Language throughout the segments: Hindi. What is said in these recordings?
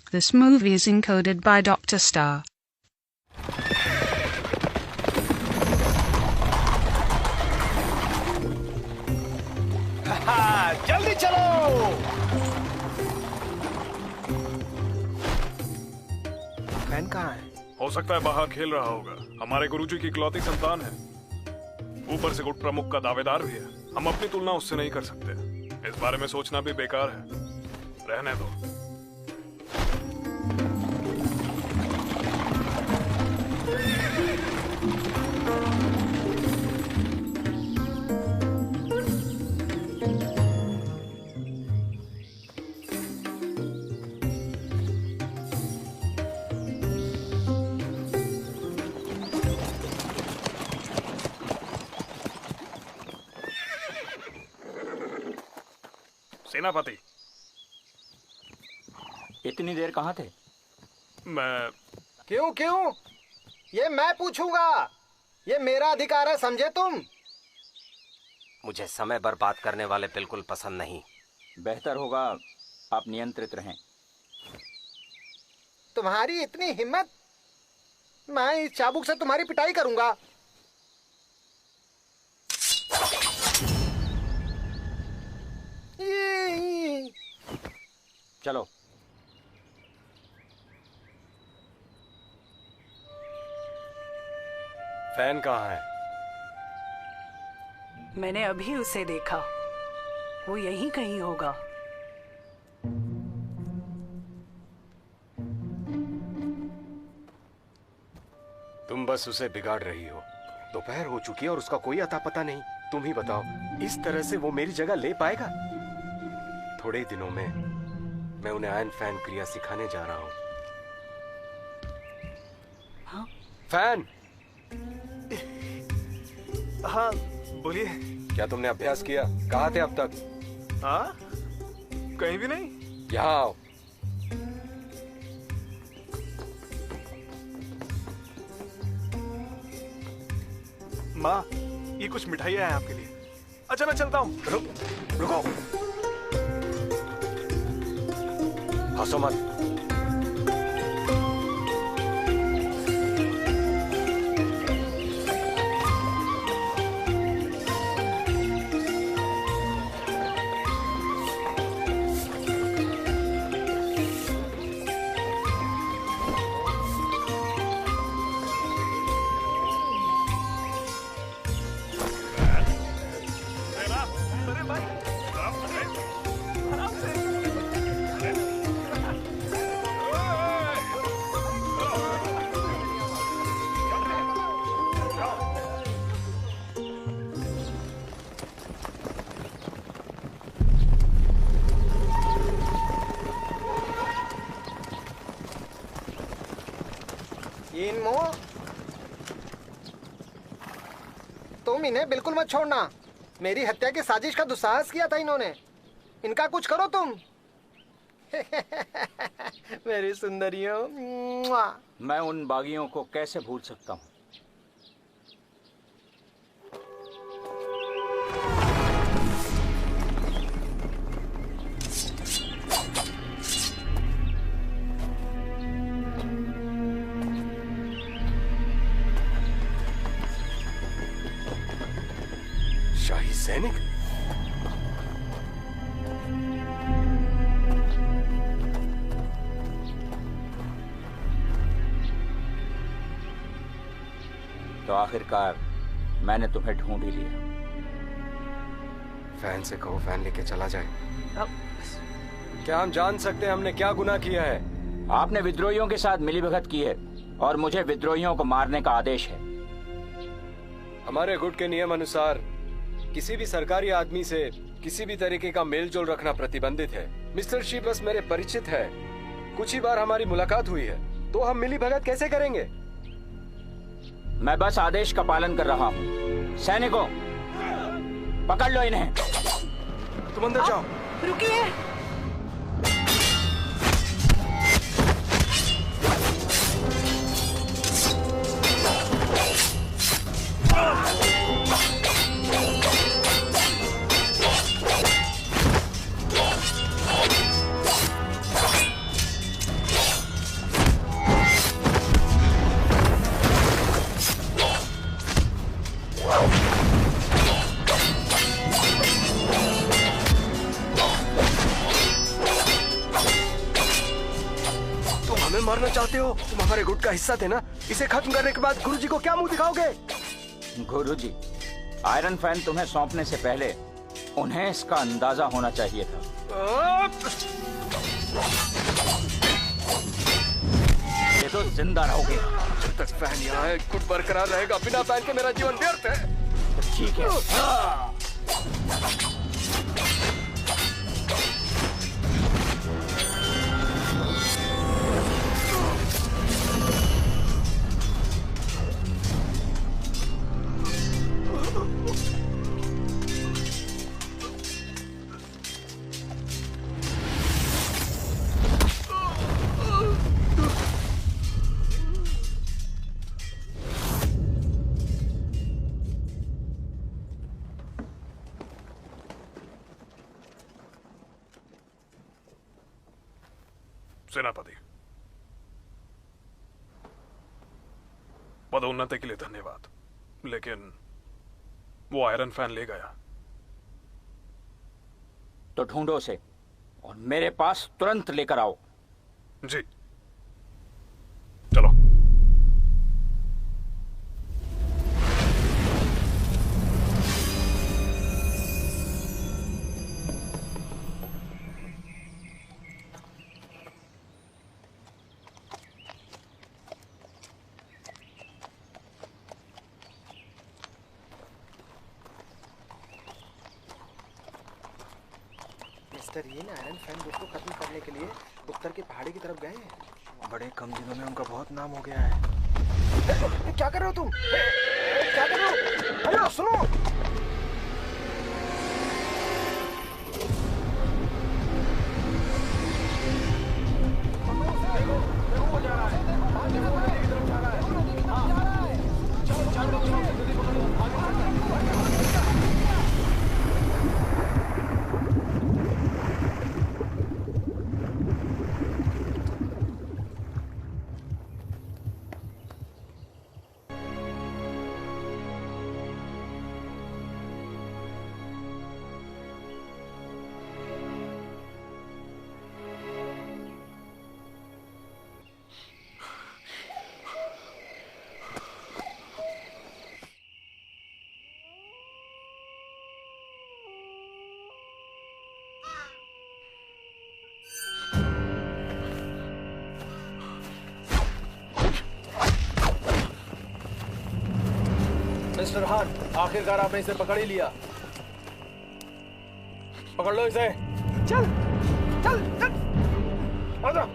This movie is encoded by Dr. Star. जल्दी चलो। फैन कहाँ है? हो सकता है बाहर खेल रहा होगा। हमारे गुरुजी की इकलौती संतान है। ऊपर से गुट प्रमुख का दावेदार भी है। हम अपनी तुलना उससे नहीं कर सकते। इस बारे में सोचना भी बेकार है। रहने दो। सेनापति, इतनी देर कहाँ थे? मैं क्यों? ये मैं पूछूंगा। ये मेरा अधिकार है, समझे तुम? मुझे समय बर्बाद करने वाले बिल्कुल पसंद नहीं। बेहतर होगा आप नियंत्रित रहें। तुम्हारी इतनी हिम्मत? मैं इस चाबुक से तुम्हारी पिटाई करूंगा। चलो। फैन कहाँ है? मैंने अभी उसे देखा। वो यहीं कहीं होगा। तुम बस उसे बिगाड़ रही हो। दोपहर हो चुकी है और उसका कोई अता पता नहीं। तुम ही बताओ, इस तरह से वो मेरी जगह ले पाएगा? थोड़े दिनों में मैं उन्हें आयन फैन क्रिया सिखाने जा रहा हूं। हाँ? फैन। हाँ, बोलिए। क्या तुमने अभ्यास किया? कहाँ थे अब तक? हाँ? कहीं भी नहीं। यहाँ आओ। माँ, ये कुछ मिठाइयाँ हैं आपके लिए। अच्छा, मैं चलता हूँ। रुको। हंसो मत। तुम इन्हें बिल्कुल मत छोड़ना। मेरी हत्या की साजिश का दुस्साहस किया था इन्होंने। इनका कुछ करो तुम। मेरी सुंदरियों। मैं उन बागियों को कैसे भूल सकता हूँ? शाही सैनिक? तो आखिरकार मैंने तुम्हें ढूंढ ही लिया। फैन से कहो फैन लेके चला जाए। क्या हम जान सकते हैं हमने क्या गुनाह किया है? आपने विद्रोहियों के साथ मिलीभगत की है और मुझे विद्रोहियों को मारने का आदेश है। हमारे गुट के नियम अनुसार किसी भी सरकारी आदमी से किसी भी तरीके का मेलजोल रखना प्रतिबंधित है। मिस्टर शी बस मेरे परिचित है। कुछ ही बार हमारी मुलाकात हुई है, तो हम मिलीभगत कैसे करेंगे? मैं बस आदेश का पालन कर रहा हूँ। सैनिकों, पकड़ लो इन्हें। तुम अंदर जाओ। रुकिए। मारना चाहते हो? तुम हमारे गुट का हिस्सा थे ना? इसे खत्म करने के बाद गुरुजी को क्या मुंह दिखाओगे? गुरुजी, आयरन फैन तुम्हें सौंपने से पहले उन्हें इसका अंदाजा होना चाहिए था। ये तो जिंदा रहोगे। जब तक फैन यहाँ है, गुट बरकरार रहेगा। बिना फैन के मेरा जीवन व्यर्थ है। ठीक है। सेनापति, पदोन्नति के लिए धन्यवाद, लेकिन वो आयरन फैन ले गया। तो ढूंढो उसे और मेरे पास तुरंत लेकर आओ। जी, चलो। मिस्टर यीन आयरन फैन गुट को खत्म करने के लिए उत्तर की पहाड़ी की तरफ गए हैं। बड़े कम दिनों में उनका बहुत नाम हो गया है। क्या कर रहे हो तुम? क्या कर रहे हो? हेलो, सुनो। मिस्टर हान, आखिरकार आपने इसे पकड़ ही लिया। पकड़ लो इसे। चल चल चल, आजा।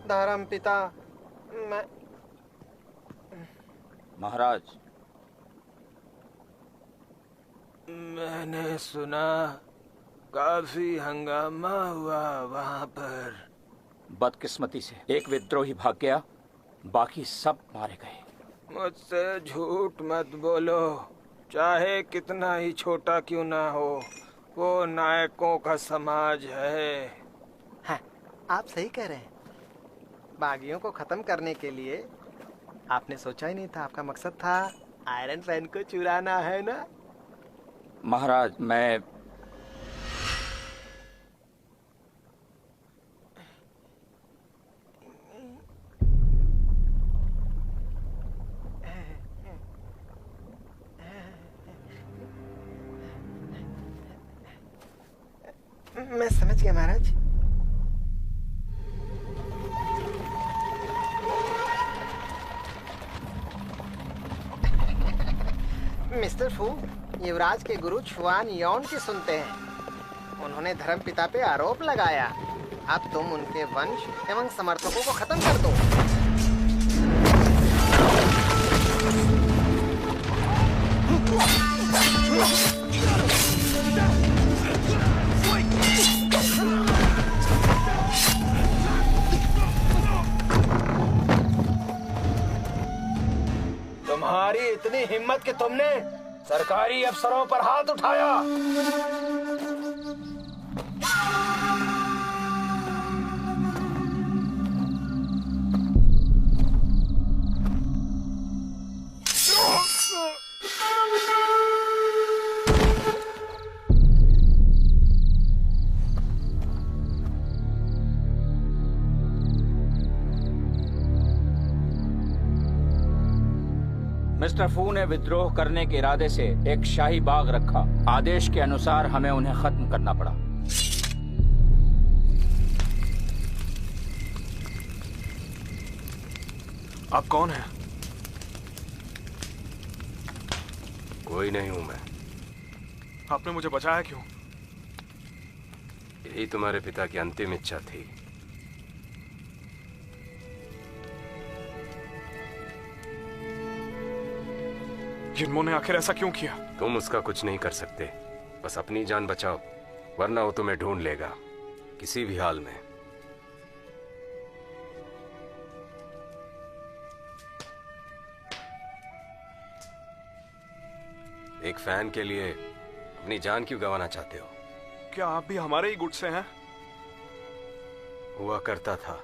धर्म पिता, मैं महाराज, मैंने सुना काफी हंगामा हुआ वहां पर। बदकिस्मती से एक विद्रोही भाग गया, बाकी सब मारे गए। मुझसे झूठ मत बोलो, चाहे कितना ही छोटा क्यों ना हो, वो नायकों का समाज है। हाँ, आप सही कह रहे हैं। बागियों को खत्म करने के लिए आपने सोचा ही नहीं था। आपका मकसद था आयरन फैन को चुराना, है ना? महाराज, मैं समझ गया महाराज। मिस्टर फू, युवराज के गुरु छुआन यौन की सुनते हैं। उन्होंने धर्म पिता पे आरोप लगाया। अब तुम उनके वंश एवं समर्थकों को खत्म कर दो। तुम्हारी इतनी हिम्मत कि तुमने सरकारी अफसरों पर हाथ उठाया। मिस्टर फू ने विद्रोह करने के इरादे से एक शाही बाग रखा। आदेश के अनुसार हमें उन्हें खत्म करना पड़ा। आप कौन हैं? कोई नहीं हूं मैं। आपने मुझे बचाया क्यों? यही तुम्हारे पिता की अंतिम इच्छा थी। जिन्मो ने आखिर ऐसा क्यों किया? तुम उसका कुछ नहीं कर सकते। बस अपनी जान बचाओ, वरना वो तुम्हें ढूंढ लेगा किसी भी हाल में। एक फैन के लिए अपनी जान क्यों गंवाना चाहते हो? क्या आप भी हमारे ही गुट से हैं? हुआ करता था।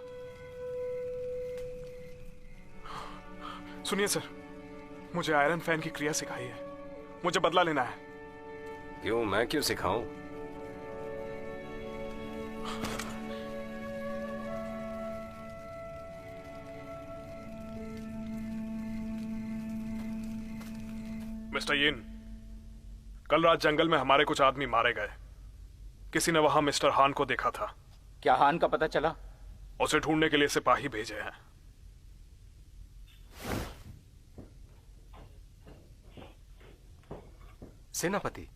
सुनिए सर, मुझे आयरन फैन की क्रिया सिखाई है। मुझे बदला लेना है। क्यों? मैं क्यों सिखाऊं? मिस्टर यिन, कल रात जंगल में हमारे कुछ आदमी मारे गए। किसी ने वहां मिस्टर हान को देखा था। क्या हान का पता चला? उसे ढूंढने के लिए सिपाही भेजे हैं। सेनापति,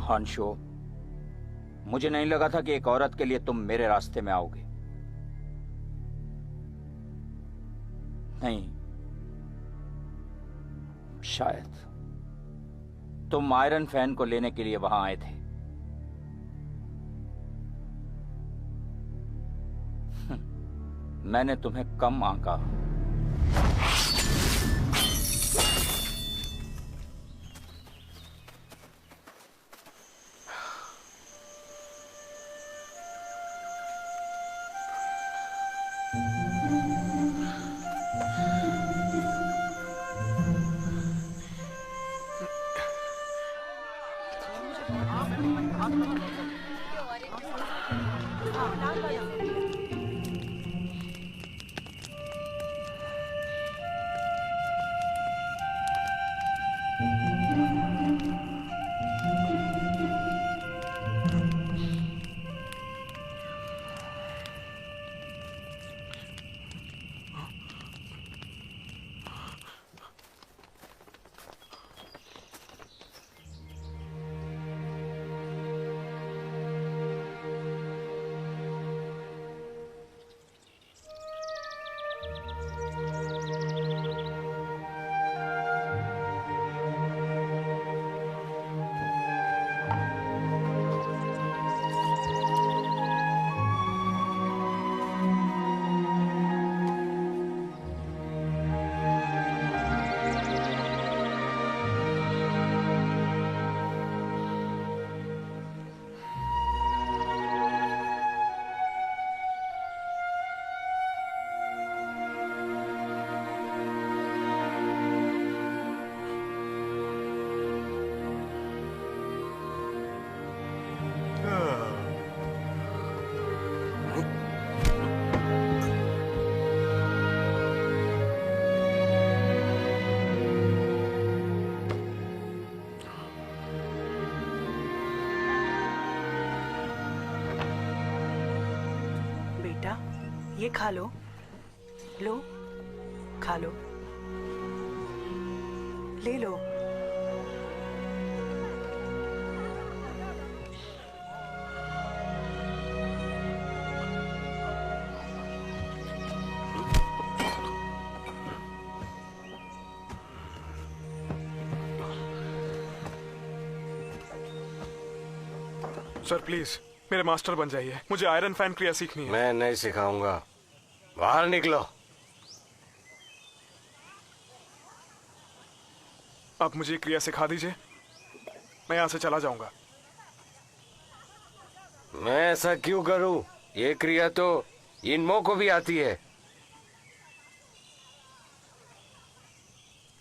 हानशो, मुझे नहीं लगा था कि एक औरत के लिए तुम मेरे रास्ते में आओगे। नहीं, शायद तुम आयरन फैन को लेने के लिए वहां आए थे। मैंने तुम्हें कम आंका। बेटा, ये खा लो। लो, खा लो। ले लो। सर प्लीज मेरे मास्टर बन जाइए, मुझे आयरन फैन क्रिया सीखनी है। मैं नहीं सिखाऊंगा, बाहर निकलो। आप मुझे क्रिया सिखा दीजिए, मैं यहाँ से चला जाऊंगा। मैं ऐसा क्यों करूं? ये क्रिया तो इनमो को भी आती है।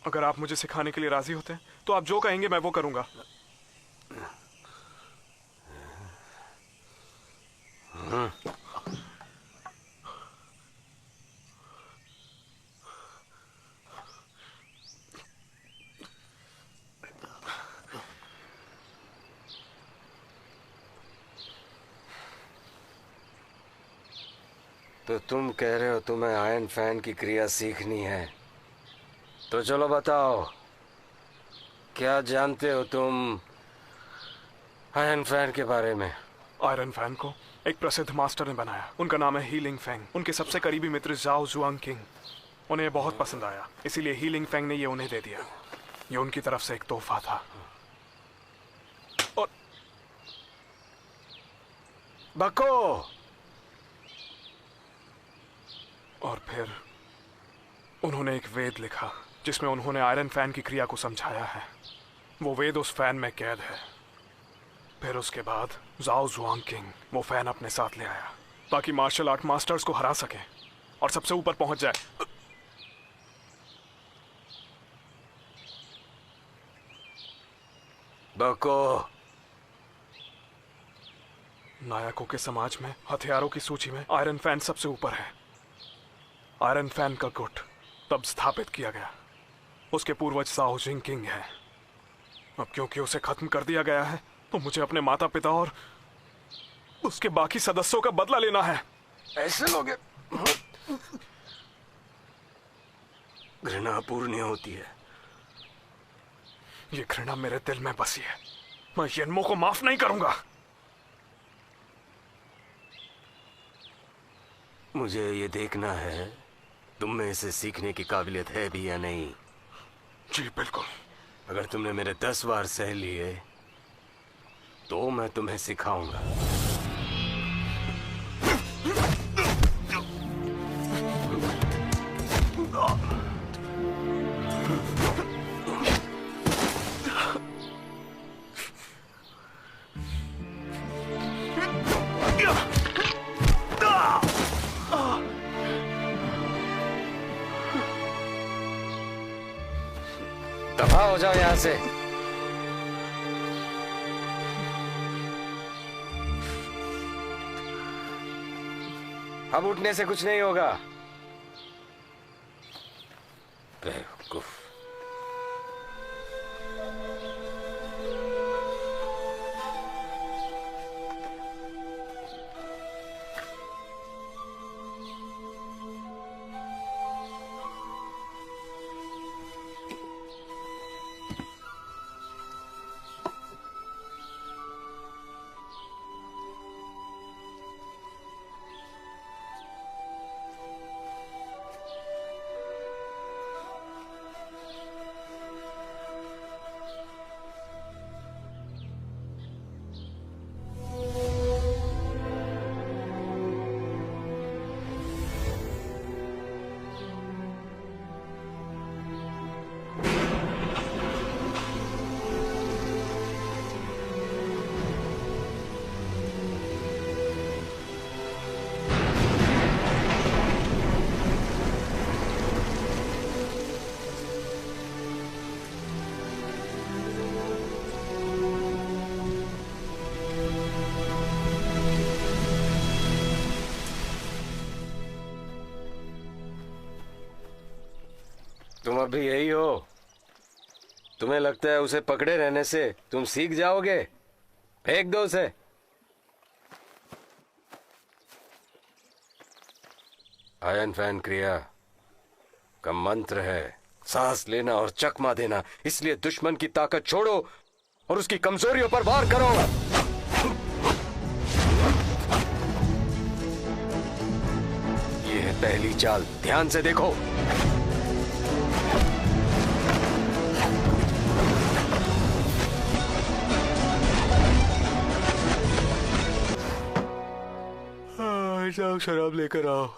अगर आप मुझे सिखाने के लिए राजी होते हैं तो आप जो कहेंगे मैं वो करूंगा। तो तुम कह रहे हो तुम्हें आयरन फैन की क्रिया सीखनी है, तो चलो बताओ, क्या जानते हो तुम आयरन फैन के बारे में? आयरन फैन को एक प्रसिद्ध मास्टर ने बनाया, उनका नाम है हीलिंग फेंग। उनके सबसे करीबी मित्र जाओ जुआंग किंग, उन्हें बहुत पसंद आया, इसीलिए हीलिंग फेंग ने ये उन्हें दे दिया। ये उनकी तरफ से एक तोहफा था। और बको। और फिर उन्होंने एक वेद लिखा जिसमें उन्होंने आयरन फैन की क्रिया को समझाया है। वो वेद उस फैन में कैद है। फिर उसके बाद जाओ जुआंग किंग वो फैन अपने साथ ले आया ताकि मार्शल आर्ट मास्टर्स को हरा सके और सबसे ऊपर पहुंच जाए। बको। नायकों के समाज में हथियारों की सूची में आयरन फैन सबसे ऊपर है। आयरन फैन का गुट तब स्थापित किया गया। उसके पूर्वज जाओ जिंग किंग है। अब क्योंकि उसे खत्म कर दिया गया है तो मुझे अपने माता पिता और उसके बाकी सदस्यों का बदला लेना है। ऐसे लोग घृणा पूर्ण होती है। ये घृणा मेरे दिल में बसी है। मैं यिन्मो को माफ नहीं करूंगा। मुझे ये देखना है तुम में इसे सीखने की काबिलियत है भी या नहीं। जी बिल्कुल। अगर तुमने मेरे 10 बार सह लिए तो मैं तुम्हें सिखाऊंगा। दफा हो जाओ यहां से। अब उठने से कुछ नहीं होगा। बेवकूफ। तुम अभी यही हो? तुम्हें लगता है उसे पकड़े रहने से तुम सीख जाओगे? फेंक दो उसे। आयन फैन क्रिया का मंत्र है सांस लेना और चकमा देना। इसलिए दुश्मन की ताकत छोड़ो और उसकी कमजोरियों पर वार करो। ये है पहली चाल, ध्यान से देखो। जाओ शराब लेकर आओ।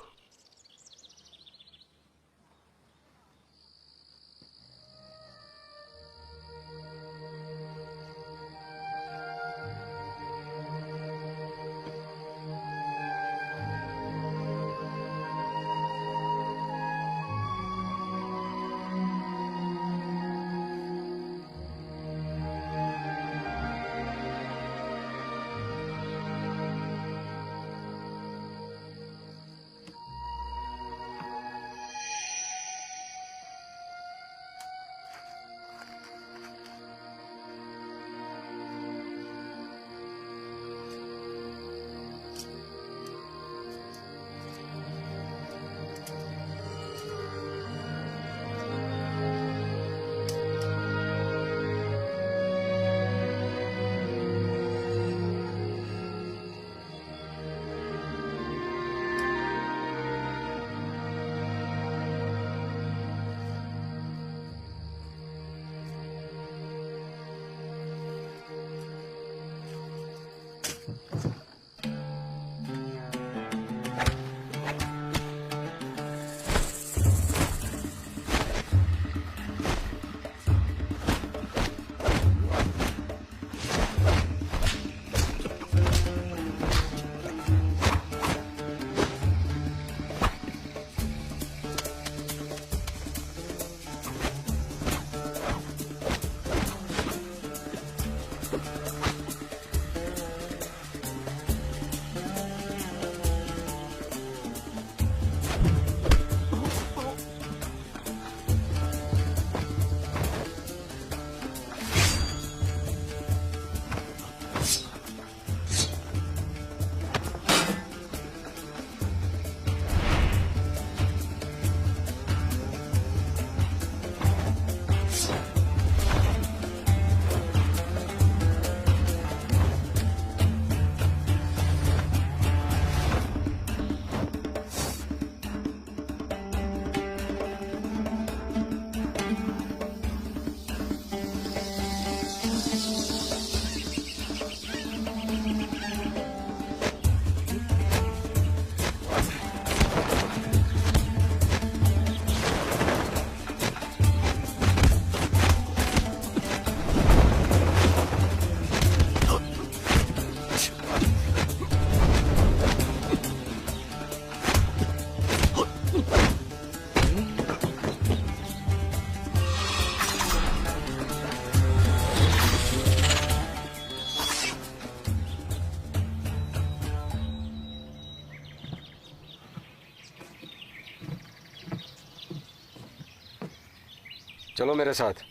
चलो मेरे साथ।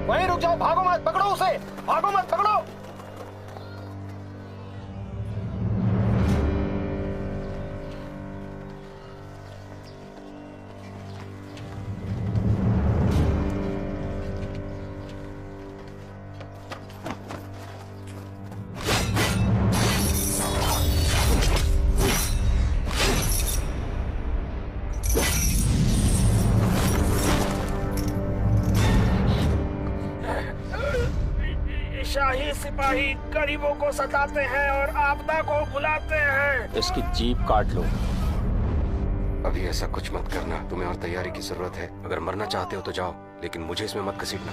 वहीं रुक जाओ, भागो मत, पकड़ो उसे, भागो मत, पकड़ो। शाही सिपाही गरीबों को सताते हैं और आपदा को बुलाते हैं। इसकी जीप काट लो। अभी ऐसा कुछ मत करना, तुम्हें और तैयारी की जरूरत है। अगर मरना चाहते हो तो जाओ, लेकिन मुझे इसमें मत घसीटना।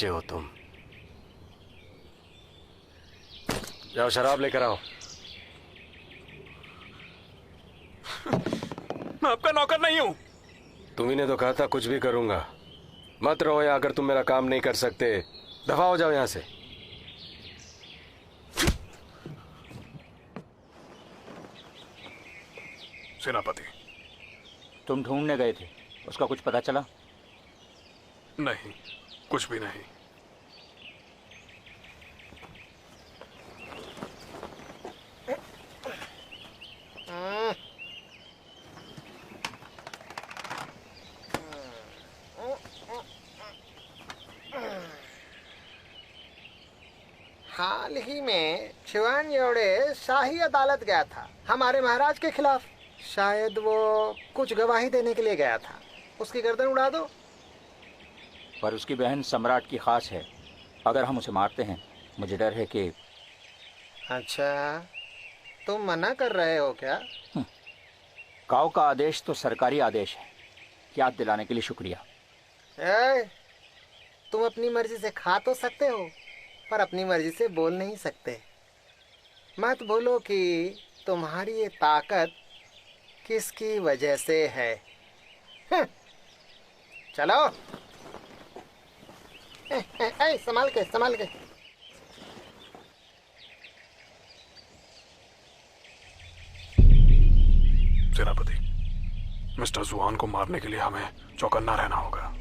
बच्चे हो तुम। जाओ शराब लेकर आओ। मैं आपका नौकर नहीं हूं। तुम्ही ने तो कहा था कुछ भी करूंगा। मत रहो यहाँ अगर तुम मेरा काम नहीं कर सकते। दफा हो जाओ यहाँ से। सेनापति, तुम ढूंढने गए थे, उसका कुछ पता चला? नहीं, कुछ भी नहीं। हाल ही में शिवान योड़े शाही अदालत गया था हमारे महाराज के खिलाफ। शायद वो कुछ गवाही देने के लिए गया था। उसकी गर्दन उड़ा दो। पर उसकी बहन सम्राट की खास है। अगर हम उसे मारते हैं, मुझे डर है कि... अच्छा, तुम मना कर रहे हो क्या? काऊ का आदेश तो सरकारी आदेश है। याद दिलाने के लिए शुक्रिया। तुम अपनी मर्जी से खा तो सकते हो, पर अपनी मर्जी से बोल नहीं सकते। मत भूलो कि तुम्हारी ये ताकत किसकी वजह से है। चलो। संभाल के, संभाल के। सेनापति, मिस्टर जुआन को मारने के लिए हमें चौकन्ना रहना होगा।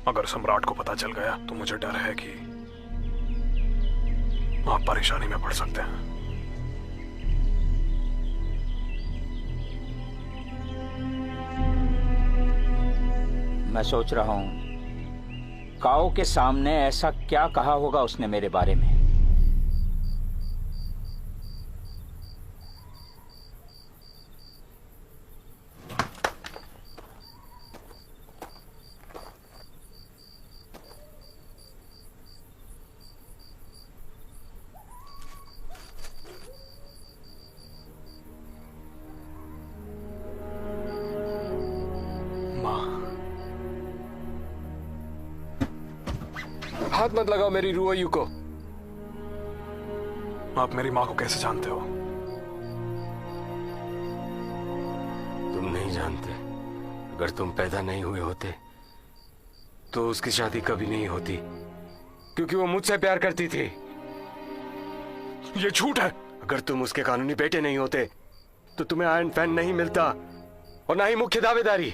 अगर सम्राट को पता चल गया तो मुझे डर है कि आप परेशानी में पड़ सकते हैं। मैं सोच रहा हूं काऊ के सामने ऐसा क्या कहा होगा उसने मेरे बारे में। हाथ मत लगाओ मेरी रुओयू को। आप मेरी माँ को कैसे जानते हो? तुम नहीं जानते। अगर तुम पैदा नहीं हुए होते तो उसकी शादी कभी नहीं होती, क्योंकि वो मुझसे प्यार करती थी। ये झूठ है। अगर तुम उसके कानूनी बेटे नहीं होते तो तुम्हें आयरन फैन नहीं मिलता और ना ही मुख्य दावेदारी।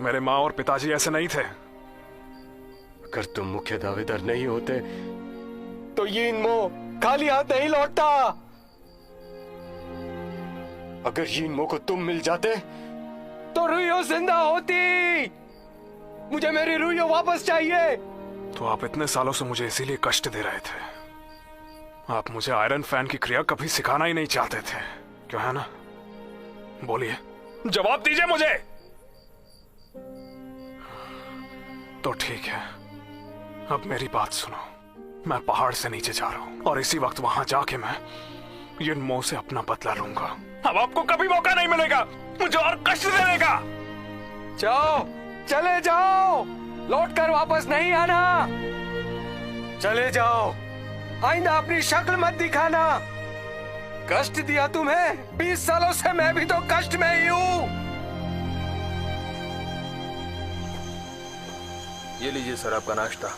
मेरे माँ और पिताजी ऐसे नहीं थे। अगर तुम मुख्य दावेदार नहीं होते तो यिनमो खाली हाथ नहीं लौटता। अगर यिनमो को तुम मिल जाते तो रुइयो जिंदा होती। मुझे मेरी रुइयो वापस चाहिए। तो आप इतने सालों से मुझे इसीलिए कष्ट दे रहे थे। आप मुझे आयरन फैन की क्रिया कभी सिखाना ही नहीं चाहते थे, क्यों है ना? बोलिए, जवाब दीजिए मुझे। तो ठीक है, अब मेरी बात सुनो। मैं पहाड़ से नीचे जा रहा हूं और इसी वक्त वहां जाके मैं यिनमो से अपना बदला लूंगा। अब आपको कभी मौका नहीं मिलेगा मुझे और कष्ट देने का। जाओ, चले जाओ, लौटकर वापस नहीं आना। चले जाओ, आइंदा अपनी शक्ल मत दिखाना। कष्ट दिया तुम्हें। 20 सालों से मैं भी तो कष्ट में ही हूं। ये लीजिए सर आपका नाश्ता।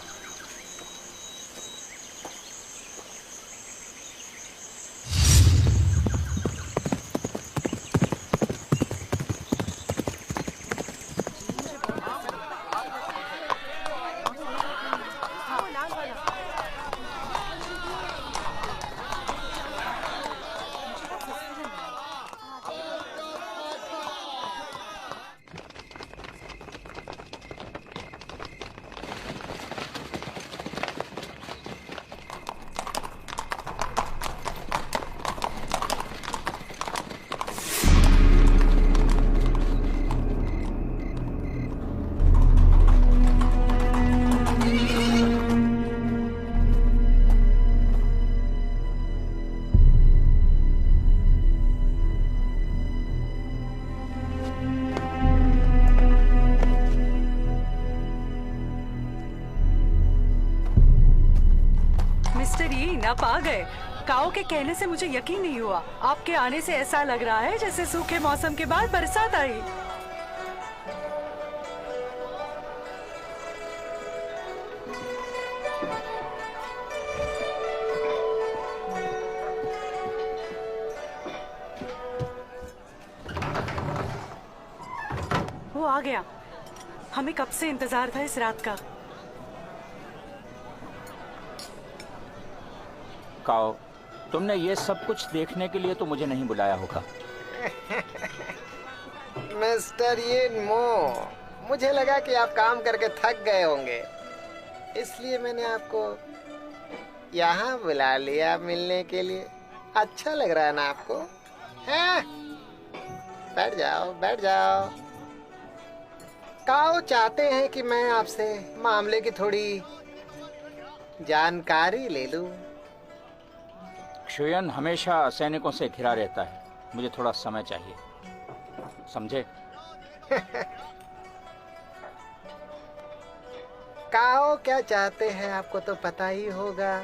नहीं, आप आ गए। काओ के कहने से मुझे यकीन नहीं हुआ। आपके आने से ऐसा लग रहा है जैसे सूखे मौसम के बाद बरसात आई। वो आ गया। हमें कब से इंतजार था इस रात का। काओ, तुमने ये सब कुछ देखने के लिए तो मुझे नहीं बुलाया होगा। मिस्टर यिनमो, मुझे लगा कि आप काम करके थक गए होंगे, इसलिए मैंने आपको यहाँ बुला लिया मिलने के लिए। अच्छा लग रहा है ना आपको? हैं? बैठ जाओ, बैठ जाओ। काओ चाहते हैं कि मैं आपसे मामले की थोड़ी जानकारी ले लूं। शुयन हमेशा सैनिकों से घिरा रहता है, मुझे थोड़ा समय चाहिए, समझे? काओ क्या चाहते हैं आपको तो पता ही होगा।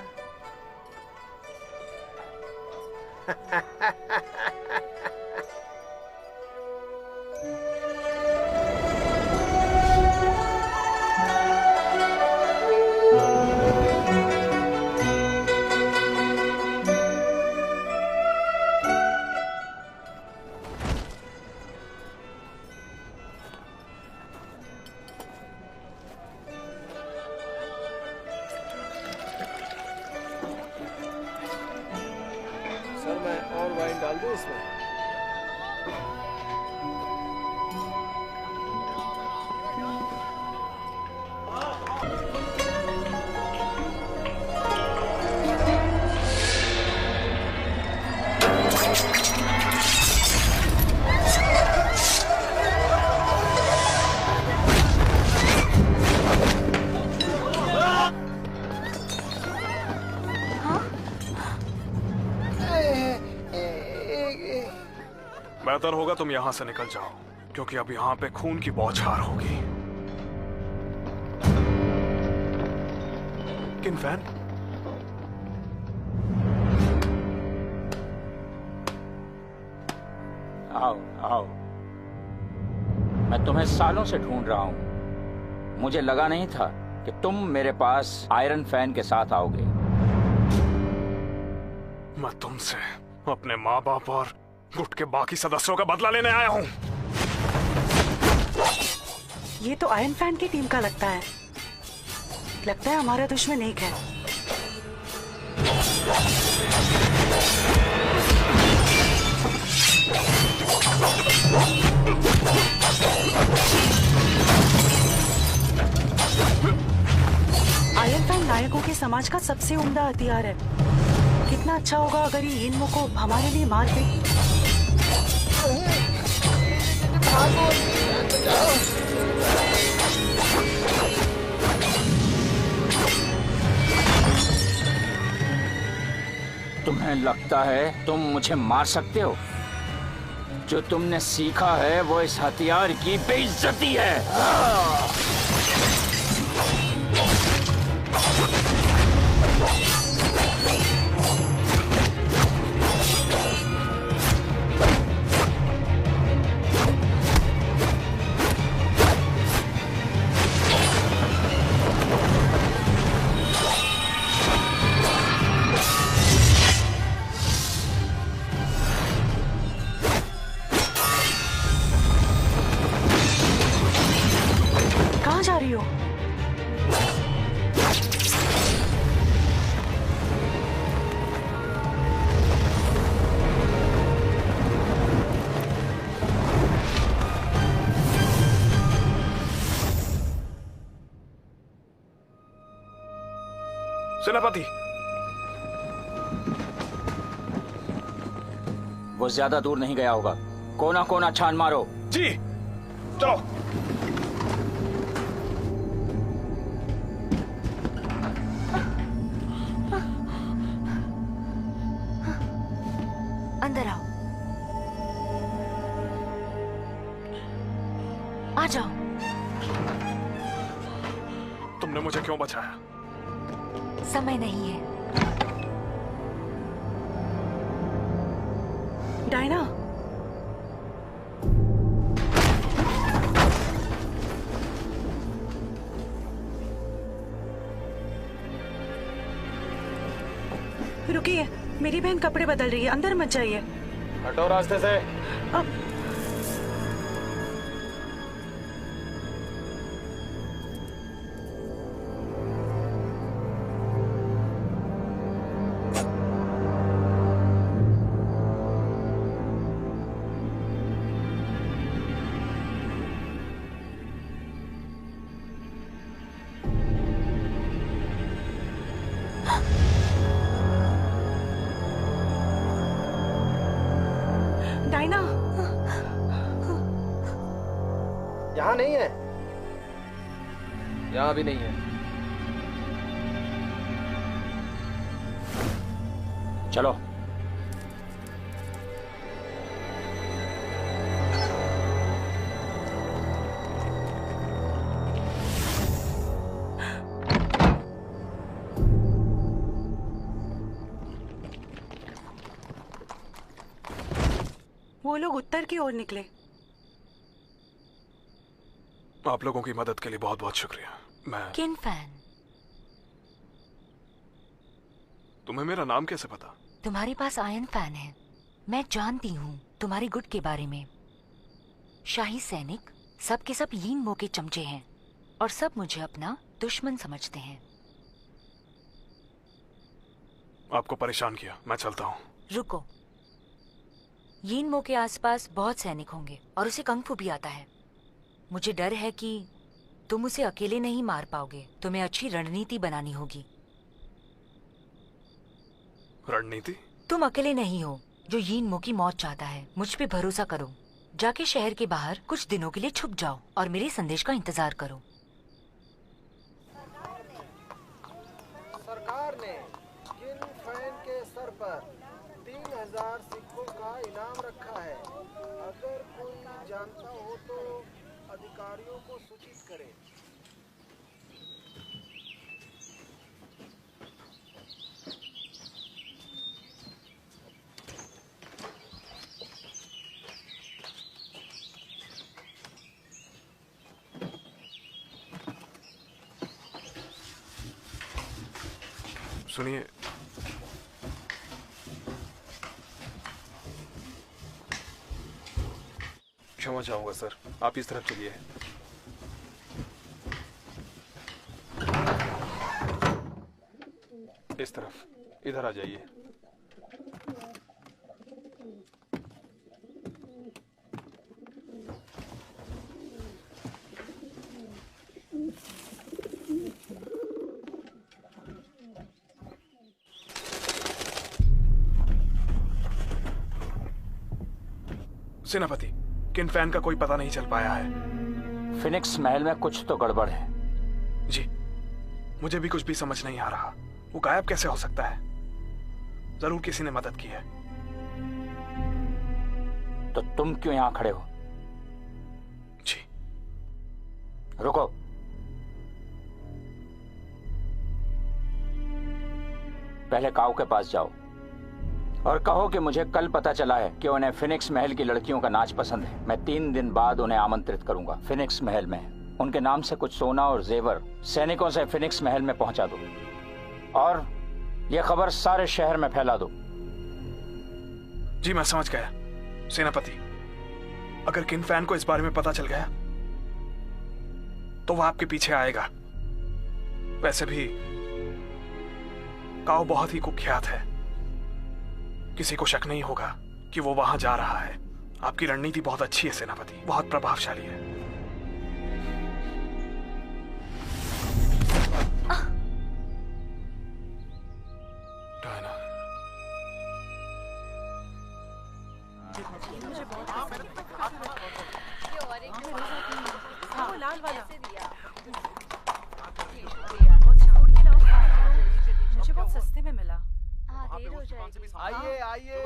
सर मैं और वाइन डाल दूं इसमें? बेहतर होगा तुम यहाँ से निकल जाओ, क्योंकि अब यहाँ पे खून की बौछार होगी। किन फैन? आओ आओ, मैं तुम्हें सालों से ढूंढ रहा हूं। मुझे लगा नहीं था कि तुम मेरे पास आयरन फैन के साथ आओगे। मैं तुमसे अपने माँ बाप और गुट के बाकी सदस्यों का बदला लेने आया हूँ। ये तो आयरन फैन की टीम का लगता है। लगता है हमारा दुश्मन एक है। आयरन फैन नायकों के समाज का सबसे उम्दा हथियार है। कितना अच्छा होगा अगर ये यिनमो को हमारे लिए मार दे। तुम्हें लगता है तुम मुझे मार सकते हो? जो तुमने सीखा है वो इस हथियार की बेइज्जती है। कहाँ जा रही हो? सेनापति, वो ज्यादा दूर नहीं गया होगा। कोना कोना छान मारो। जी चलो। अंदर आओ, आ जाओ। तुमने मुझे क्यों बचाया? समय नहीं है। डायना, रुकिए, मेरी बहन कपड़े बदल रही है, अंदर मत जाइए। हटो रास्ते से। डायना, यहाँ नहीं है। यहाँ भी नहीं है। चलो। वो लोग उत्तर की ओर निकले। आप लोगों की मदद के लिए बहुत बहुत शुक्रिया। मैं किन फैन, तुम्हें मेरा नाम कैसे पता? तुम्हारे पास आयरन फैन है। मैं जानती हूँ तुम्हारे गुट के बारे में। शाही सैनिक सब के सब यीन मो के चमचे हैं और सब मुझे अपना दुश्मन समझते हैं। आपको परेशान किया, मैं चलता हूँ। रुको, यीन मो के आसपास बहुत सैनिक होंगे और उसे कंग-फू भी आता है। मुझे डर है कि तुम उसे अकेले नहीं मार पाओगे। तुम्हें अच्छी रणनीति बनानी होगी। रणनीति? तुम अकेले नहीं हो जो यीन मो की मौत चाहता है। मुझ पे भरोसा करो। जाके शहर के बाहर कुछ दिनों के लिए छुप जाओ और मेरे संदेश का इंतजार करो। सरकार ने किन फैन के सर पर 3000 सिक्कों का इनाम रखा है। अगर कोई जानता हो तो अधिकारियों को सूचित करे। सुनिए, क्षमा चाहूंगा सर, आप इस तरफ चलिए। इस तरफ, इधर आ जाइए। सेनापति, किन फैन का कोई पता नहीं चल पाया है। फिनिक्स महल में कुछ तो गड़बड़ है। जी, मुझे भी कुछ भी समझ नहीं आ रहा। वो गायब कैसे हो सकता है? जरूर किसी ने मदद की है। तो तुम क्यों यहां खड़े हो? जी। रुको। पहले काऊ के पास जाओ और कहो कि मुझे कल पता चला है कि उन्हें फिनिक्स महल की लड़कियों का नाच पसंद है। मैं 3 दिन बाद उन्हें आमंत्रित करूंगा फिनिक्स महल में। उनके नाम से कुछ सोना और जेवर सैनिकों से फिनिक्स महल में पहुंचा दो और यह खबर सारे शहर में फैला दो। जी, मैं समझ गया सेनापति। अगर किन फैन को इस बारे में पता चल गया तो वह आपके पीछे आएगा। वैसे भी काऊ बहुत ही कुख्यात है। किसी को शक नहीं होगा कि वो वहां जा रहा है। आपकी रणनीति बहुत अच्छी है सेनापति, बहुत प्रभावशाली है। डायना, वो लाल वाला मुझे बहुत सस्ते में मिला। आइए आइए,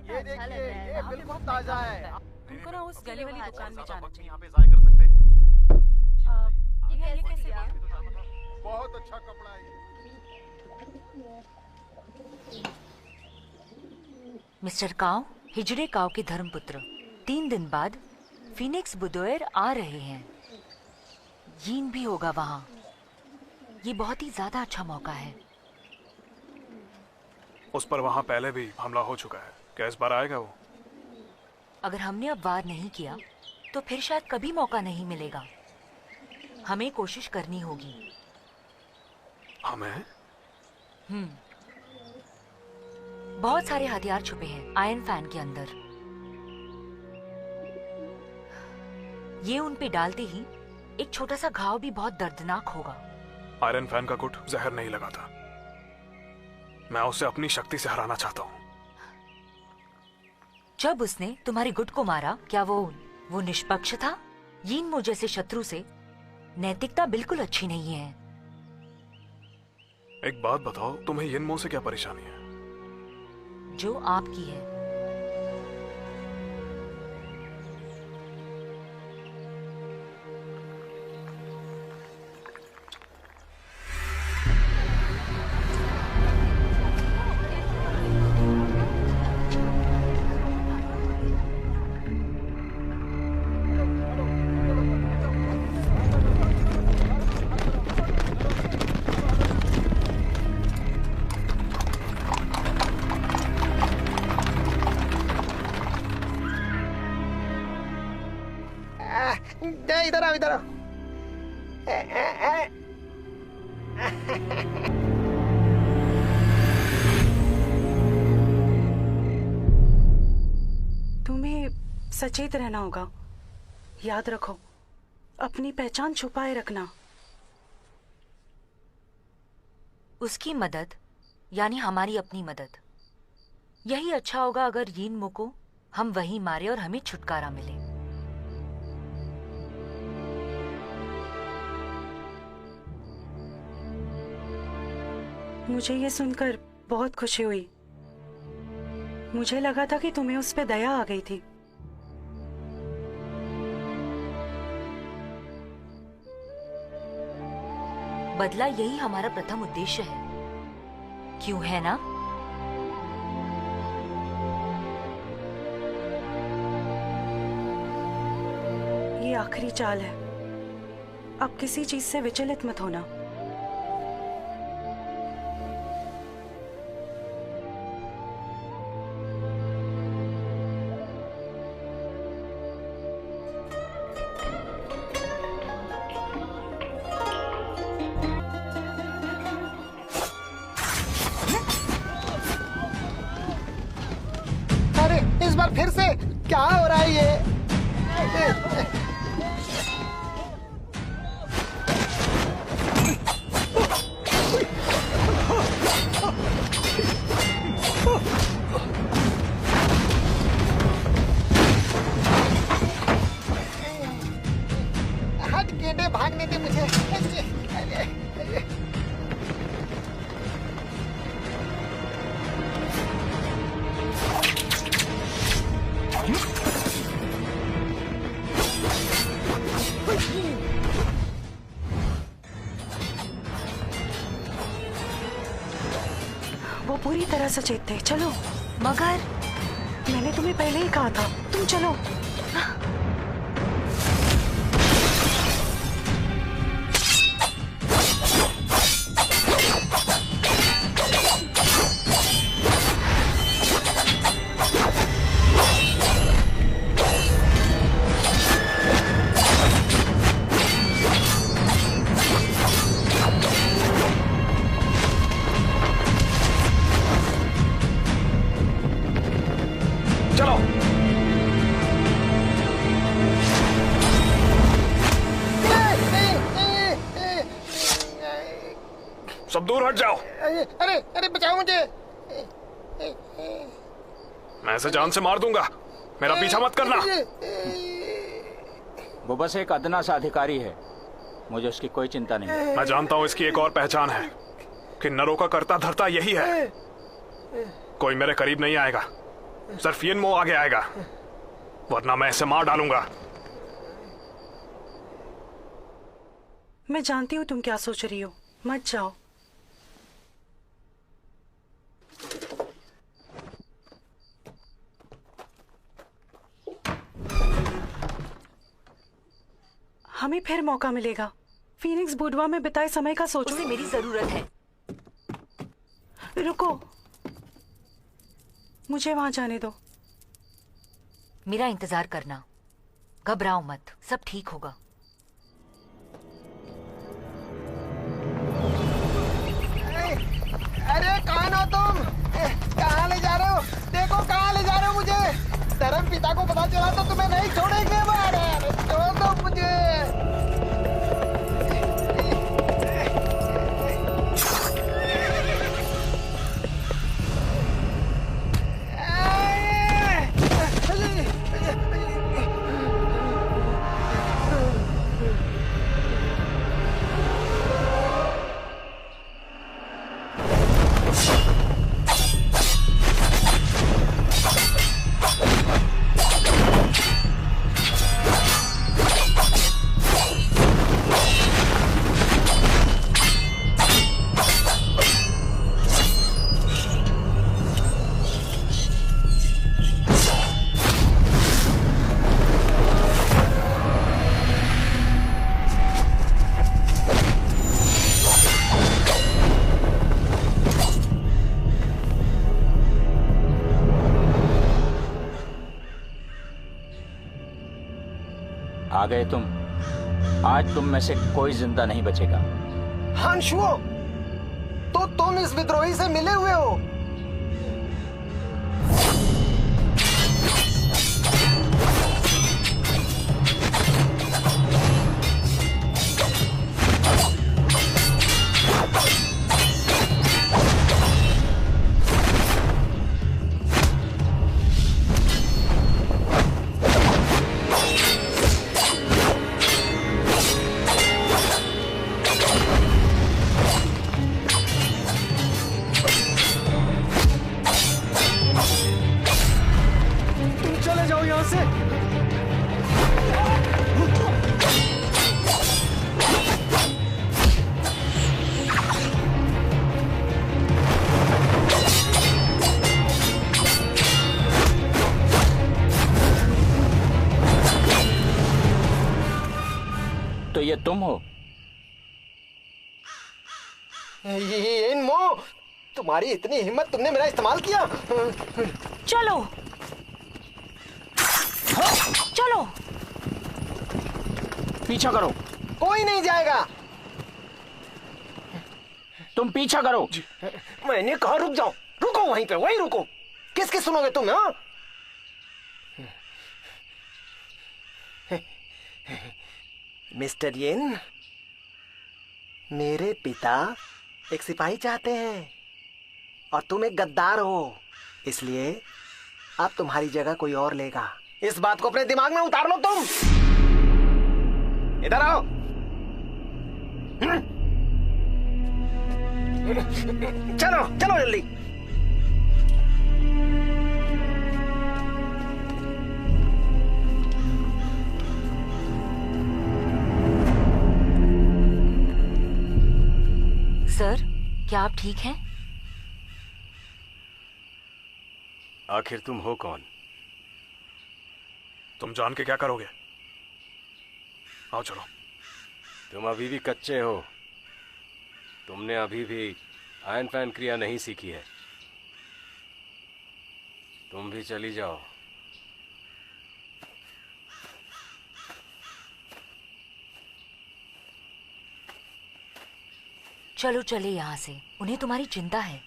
ये देखिए, ये बिल्कुल ताजा है। तुमको ना उस गली वाली दुकान में जाना चाहिए। ये कैसे दिया? बहुत अच्छा कपड़ा है। मिस्टर काओ, हिजड़े काव के धर्मपुत्र 3 दिन बाद फिनिक्स बुदोएर आ रहे हैं। यीन भी होगा वहां। ये बहुत ही ज्यादा अच्छा मौका है। उस पर वहां पहले भी हमला हो चुका है, क्या इस बार आएगा वो? अगर हमने अब वार नहीं किया तो फिर शायद कभी मौका नहीं मिलेगा। हमें कोशिश करनी होगी। हमें? बहुत सारे हथियार छुपे हैं आयरन फैन के अंदर। ये उन पे डालते ही एक छोटा सा घाव भी बहुत दर्दनाक होगा। आयरन फैन का गुट जहर नहीं लगा था। मैं उसे अपनी शक्ति से हराना चाहता हूँ। जब उसने तुम्हारे गुट को मारा, क्या वो निष्पक्ष था? यीन जैसे शत्रु से नैतिकता बिल्कुल अच्छी नहीं है। एक बात बताओ, तुम्हें यिनमो से क्या परेशानी है? जो आपकी है। इधर आओ, इधर आओ। तुम्हें सचेत रहना होगा। याद रखो, अपनी पहचान छुपाए रखना। उसकी मदद यानी हमारी अपनी मदद। यही अच्छा होगा अगर यीन को हम वहीं मारे और हमें छुटकारा मिले। मुझे ये सुनकर बहुत खुशी हुई। मुझे लगा था कि तुम्हें उस पे दया आ गई थी। बदला यही हमारा प्रथम उद्देश्य है, क्यों है ना? ये आखिरी चाल है। अब किसी चीज से विचलित मत होना। अरे इस बार फिर से क्या हो रहा है ये? हट गेंडे, भागने दे मुझे। वो पूरी तरह सचेत थे। चलो। मगर मैंने तुम्हें पहले ही कहा था, तुम चलो। चलो। सब दूर हट जाओ। अरे अरे बचाओ मुझे। मैं इसे जान से मार दूंगा। मेरा पीछा मत करना। वो बस एक अदना सा अधिकारी है, मुझे उसकी कोई चिंता नहीं है। मैं जानता हूँ इसकी एक और पहचान है कि नरों का करता धरता यही है। कोई मेरे करीब नहीं आएगा, सिर्फ यिनमो आगे आएगा, वरना मैं इसे मार डालूंगा। मैं जानती हूँ तुम क्या सोच रही हो, मत जाओ। हमें फिर मौका मिलेगा। फीनिक्स बुडवा में बिताए समय का सोचो। उसे मेरी जरूरत है। रुको, मुझे वहां जाने दो। मेरा इंतजार करना, घबराओ मत, सब ठीक होगा। अरे कौन हो तुम? कहाँ ले जा रहे हो? देखो कहाँ ले जा रहे हो मुझे। धर्म पिता को पता चला तो तुम्हें नहीं छोड़ेंगे। अरे छोड़ दो मुझे। आ गए तुम। आज तुम में से कोई जिंदा नहीं बचेगा। हांशुओ, तो तुम इस विद्रोही से मिले हुए हो? तो ये तुम हो? इन मो, तुम्हारी इतनी हिम्मत, तुमने मेरा इस्तेमाल किया? चलो चलो, पीछा करो। कोई नहीं जाएगा। तुम पीछा करो। मैंने कहा रुक जाओ। रुको वहीं पे, वहीं रुको। किसकी सुनोगे तुम? हाँ, मिस्टर येन, मेरे पिता एक सिपाही चाहते हैं और तुम एक गद्दार हो, इसलिए अब तुम्हारी जगह कोई और लेगा। इस बात को अपने दिमाग में उतार लो। तुम इधर आओ। चलो चलो जल्दी। सर, क्या आप ठीक हैं? आखिर तुम हो कौन? तुम जान के क्या करोगे? आओ चलो। तुम अभी भी कच्चे हो। तुमने अभी भी आयन फैन क्रिया नहीं सीखी है। तुम भी चली जाओ। चलो चले यहाँ से, उन्हें तुम्हारी चिंता है।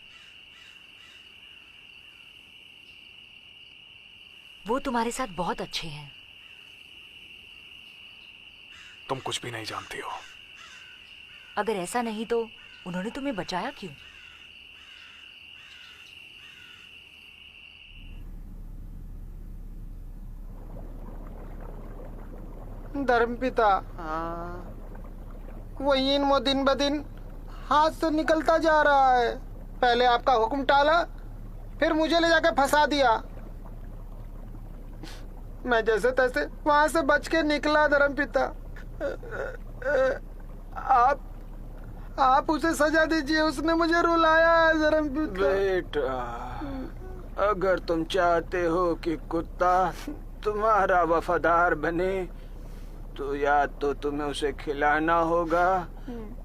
वो तुम्हारे साथ बहुत अच्छे हैं। तुम कुछ भी नहीं जानती हो। अगर ऐसा नहीं तो उन्होंने तुम्हें बचाया क्यों? धर्मपिता, वही इन वो दिन ब दिन हाथ से निकलता जा रहा है। पहले आपका हुक्म टाला, फिर मुझे ले जाकर फंसा दिया। मैं जैसे तैसे वहां से बच के निकला। धर्मपिता, आप उसे सजा दीजिए, उसने मुझे रुलाया है। धर्मपिता बेटा, अगर तुम चाहते हो कि कुत्ता तुम्हारा वफादार बने तो या तो तुम्हें उसे खिलाना होगा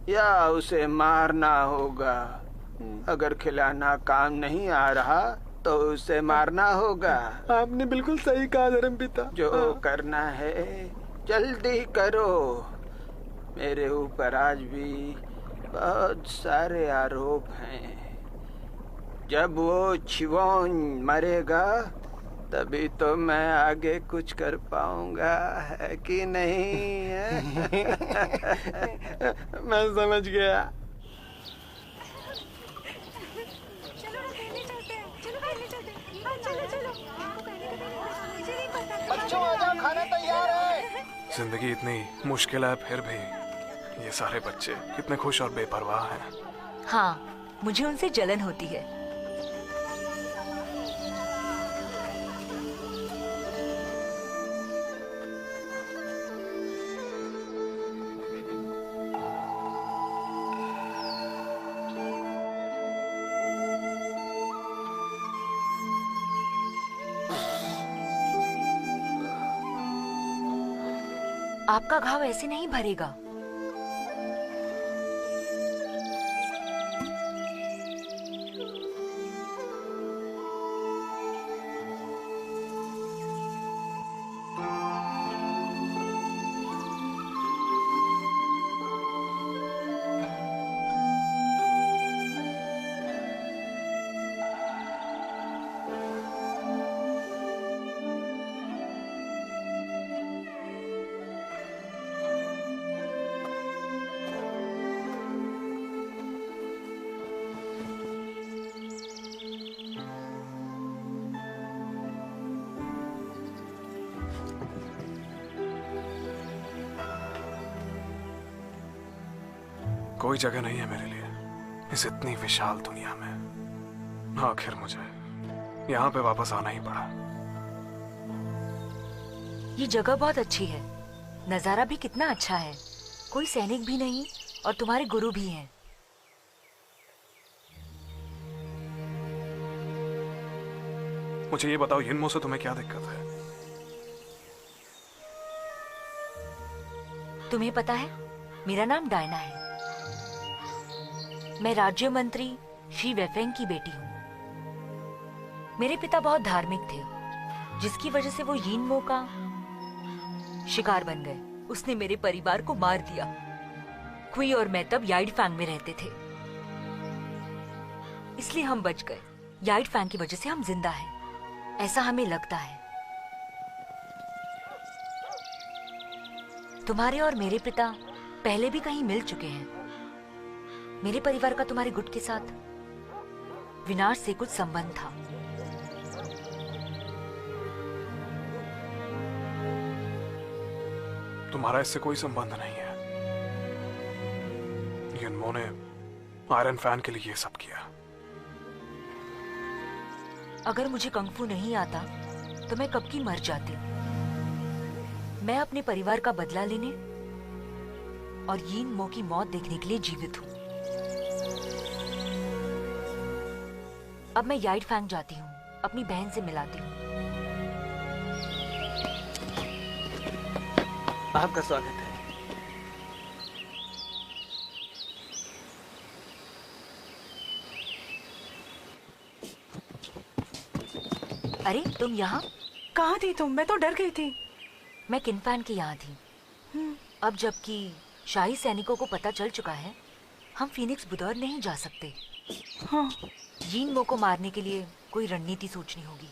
या उसे मारना होगा। अगर खिलाना काम नहीं आ रहा तो उसे मारना होगा। आपने बिल्कुल सही कहा धर्मपिता। जो करना है जल्दी करो। मेरे ऊपर आज भी बहुत सारे आरोप हैं। जब वो चिवोन मरेगा तभी तो मैं आगे कुछ कर पाऊंगा, है कि नहीं है? मैं समझ गया। बच्चों आ जाओ, खाना तैयार है। जिंदगी इतनी मुश्किल है, फिर भी ये सारे बच्चे कितने खुश और बेपरवाह हैं। हाँ, मुझे उनसे जलन होती है। आपका घाव ऐसे नहीं भरेगा। कोई जगह नहीं है मेरे लिए इस इतनी विशाल दुनिया में। आखिर मुझे यहाँ पे वापस आना ही पड़ा। ये जगह बहुत अच्छी है, नजारा भी कितना अच्छा है। कोई सैनिक भी नहीं और तुम्हारे गुरु भी हैं। मुझे ये बताओ, यिनमो से तुम्हें क्या दिक्कत है? तुम्हें पता है, मेरा नाम डायना है। मैं राज्य मंत्री शी वेफेंग की बेटी हूँ। मेरे पिता बहुत धार्मिक थे, जिसकी वजह से वो यिनमो का शिकार बन गए। उसने मेरे परिवार को मार दिया। क्वी और मैं तब याइडफैंग में रहते थे, इसलिए हम बच गए। याइडफैंग की वजह से हम जिंदा हैं, ऐसा हमें लगता है। तुम्हारे और मेरे पिता पहले भी कहीं मिल चुके हैं। मेरे परिवार का तुम्हारे गुट के साथ विनाश से कुछ संबंध था। तुम्हारा इससे कोई संबंध नहीं है। यिनमो ने आयरन फैन के लिए ये सब किया। अगर मुझे कंगफू नहीं आता तो मैं कब की मर जाती। मैं अपने परिवार का बदला लेने और यिनमो की मौत देखने के लिए जीवित हूँ। अब मैं याइडफैंग जाती हूँ, अपनी बहन से मिलाती हूँ। आपका स्वागत है। अरे तुम यहाँ? कहाँ थी तुम? मैं तो डर गई थी। मैं किनफैन के यहाँ थी। अब जबकि शाही सैनिकों को पता चल चुका है, हम फीनिक्स बुदौर नहीं जा सकते। हाँ। यिनमो को मारने के लिए कोई रणनीति सोचनी होगी।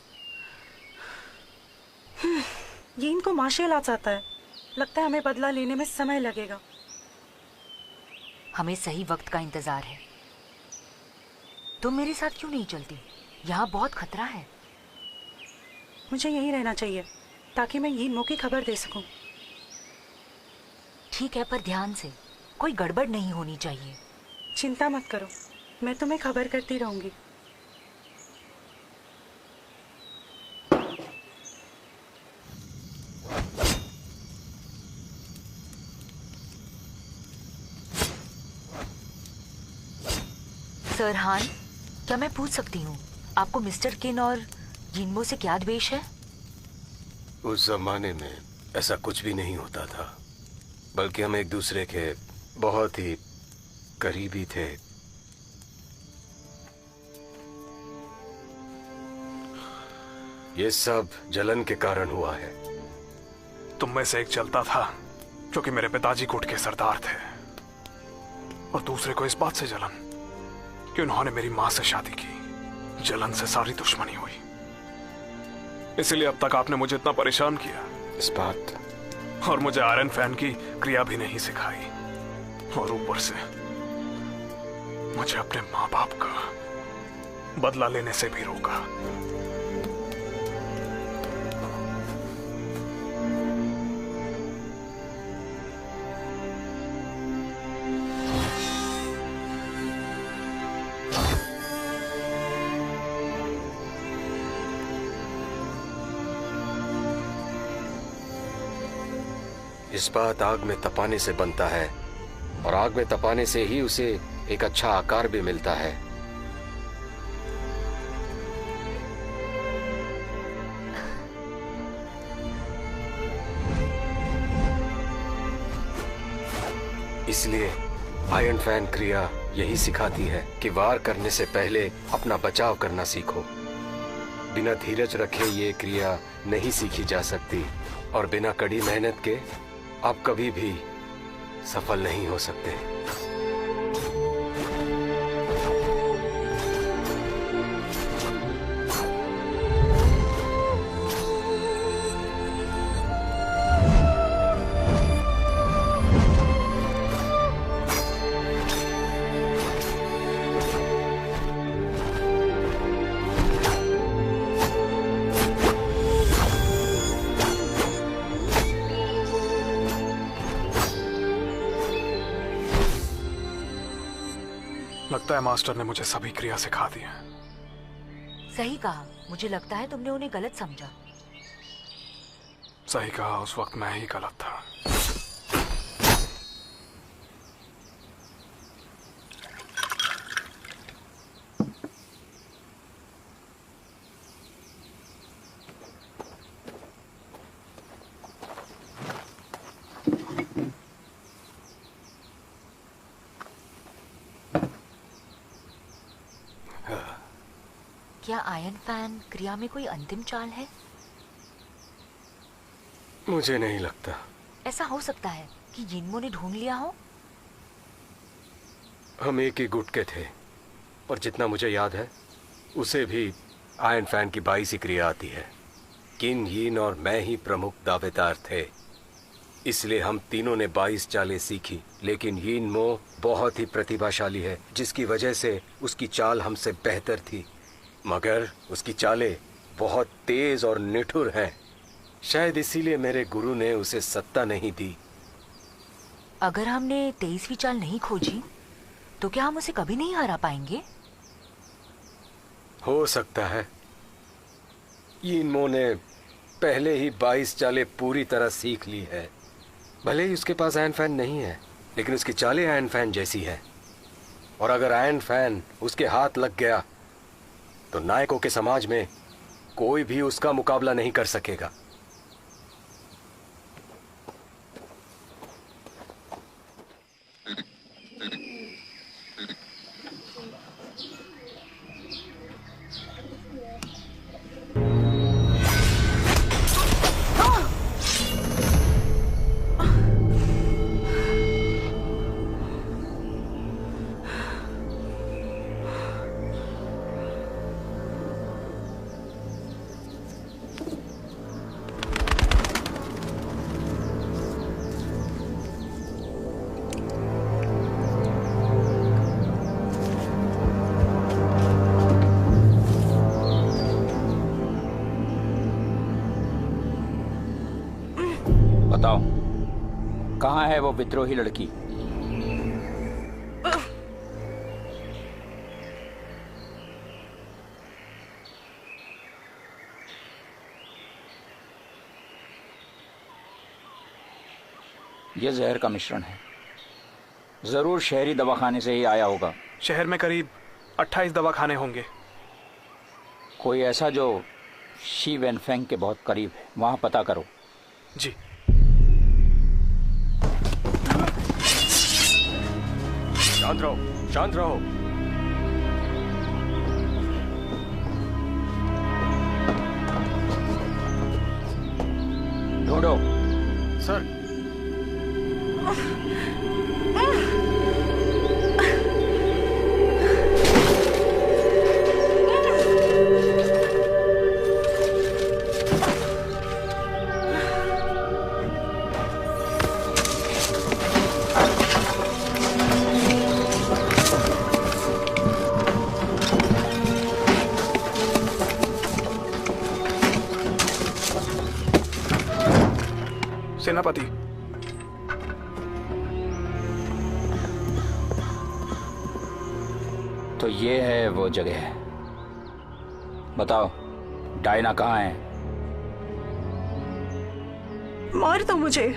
ये इनको मार्शल आर्ट्स आता है। लगता है हमें बदला लेने में समय लगेगा। हमें सही वक्त का इंतजार है। तुम मेरे साथ क्यों नहीं चलती? यहाँ बहुत खतरा है। मुझे यहीं रहना चाहिए ताकि मैं यिनमो की खबर दे सकूं। ठीक है, पर ध्यान से, कोई गड़बड़ नहीं होनी चाहिए। चिंता मत करो, मैं तुम्हें खबर करती रहूंगी। सर हान, क्या मैं पूछ सकती हूँ आपको मिस्टर किन और यिनमो से क्या द्वेष है? उस जमाने में ऐसा कुछ भी नहीं होता था। बल्कि हम एक दूसरे के बहुत ही करीबी थे। ये सब जलन के कारण हुआ है। तुम में से एक चलता था जो कि मेरे पिताजी गुट के सरदार थे, और दूसरे को इस बात से जलन कि उन्होंने मेरी मां से शादी की। जलन से सारी दुश्मनी हुई। इसलिए अब तक आपने मुझे इतना परेशान किया। इस बात और मुझे आयरन फैन की क्रिया भी नहीं सिखाई, और ऊपर से मुझे अपने माँ बाप का बदला लेने से भी रोका। इस बात आग में तपाने से बनता है, और आग में तपाने से ही उसे एक अच्छा आकार भी मिलता है। इसलिए आयरन फैन क्रिया यही सिखाती है कि वार करने से पहले अपना बचाव करना सीखो। बिना धीरज रखे ये क्रिया नहीं सीखी जा सकती, और बिना कड़ी मेहनत के आप कभी भी सफल नहीं हो सकते। लगता है मास्टर ने मुझे सभी क्रिया सिखा दी है। सही कहा। मुझे लगता है तुमने उन्हें गलत समझा। सही कहा, उस वक्त मैं ही गलत था। क्या आयरन फैन क्रिया में कोई अंतिम चाल है? मुझे नहीं लगता। ऐसा हो सकता है कि यिनमो ने ढूंढ लिया हो। हम एक ही गुट के थे, और जितना मुझे याद है उसे भी आयरन फैन की 22 क्रिया आती है। किन, यीन और मैं ही प्रमुख दावेदार थे, इसलिए हम तीनों ने 22 चालें सीखी। लेकिन यिनमो बहुत ही प्रतिभाशाली है, जिसकी वजह से उसकी चाल हमसे बेहतर थी, मगर उसकी चालें बहुत तेज और निठुर हैं। शायद इसीलिए मेरे गुरु ने उसे सत्ता नहीं दी। अगर हमने 23वीं चाल नहीं खोजी तो क्या हम उसे कभी नहीं हरा पाएंगे? हो सकता है। यिनमो ने पहले ही 22 चालें पूरी तरह सीख ली है। भले ही उसके पास आयरन फैन नहीं है, लेकिन उसकी चालें आयरन फैन जैसी हैं। और अगर आयरन फैन उसके हाथ लग गया तो नायकों के समाज में कोई भी उसका मुकाबला नहीं कर सकेगा। बताओ, कहाँ है वो विद्रोही लड़की? ये जहर का मिश्रण है। जरूर शहरी दवाखाने से ही आया होगा। शहर में करीब 28 दवाखाने होंगे। कोई ऐसा जो शी वेनफेंग के बहुत करीब है, वहां पता करो। जी। शांत रहो, शांत रहो। ढूंढो। सर। सेनापति, तो ये है वो जगह। बताओ डायना कहाँ है? मार दो मुझे।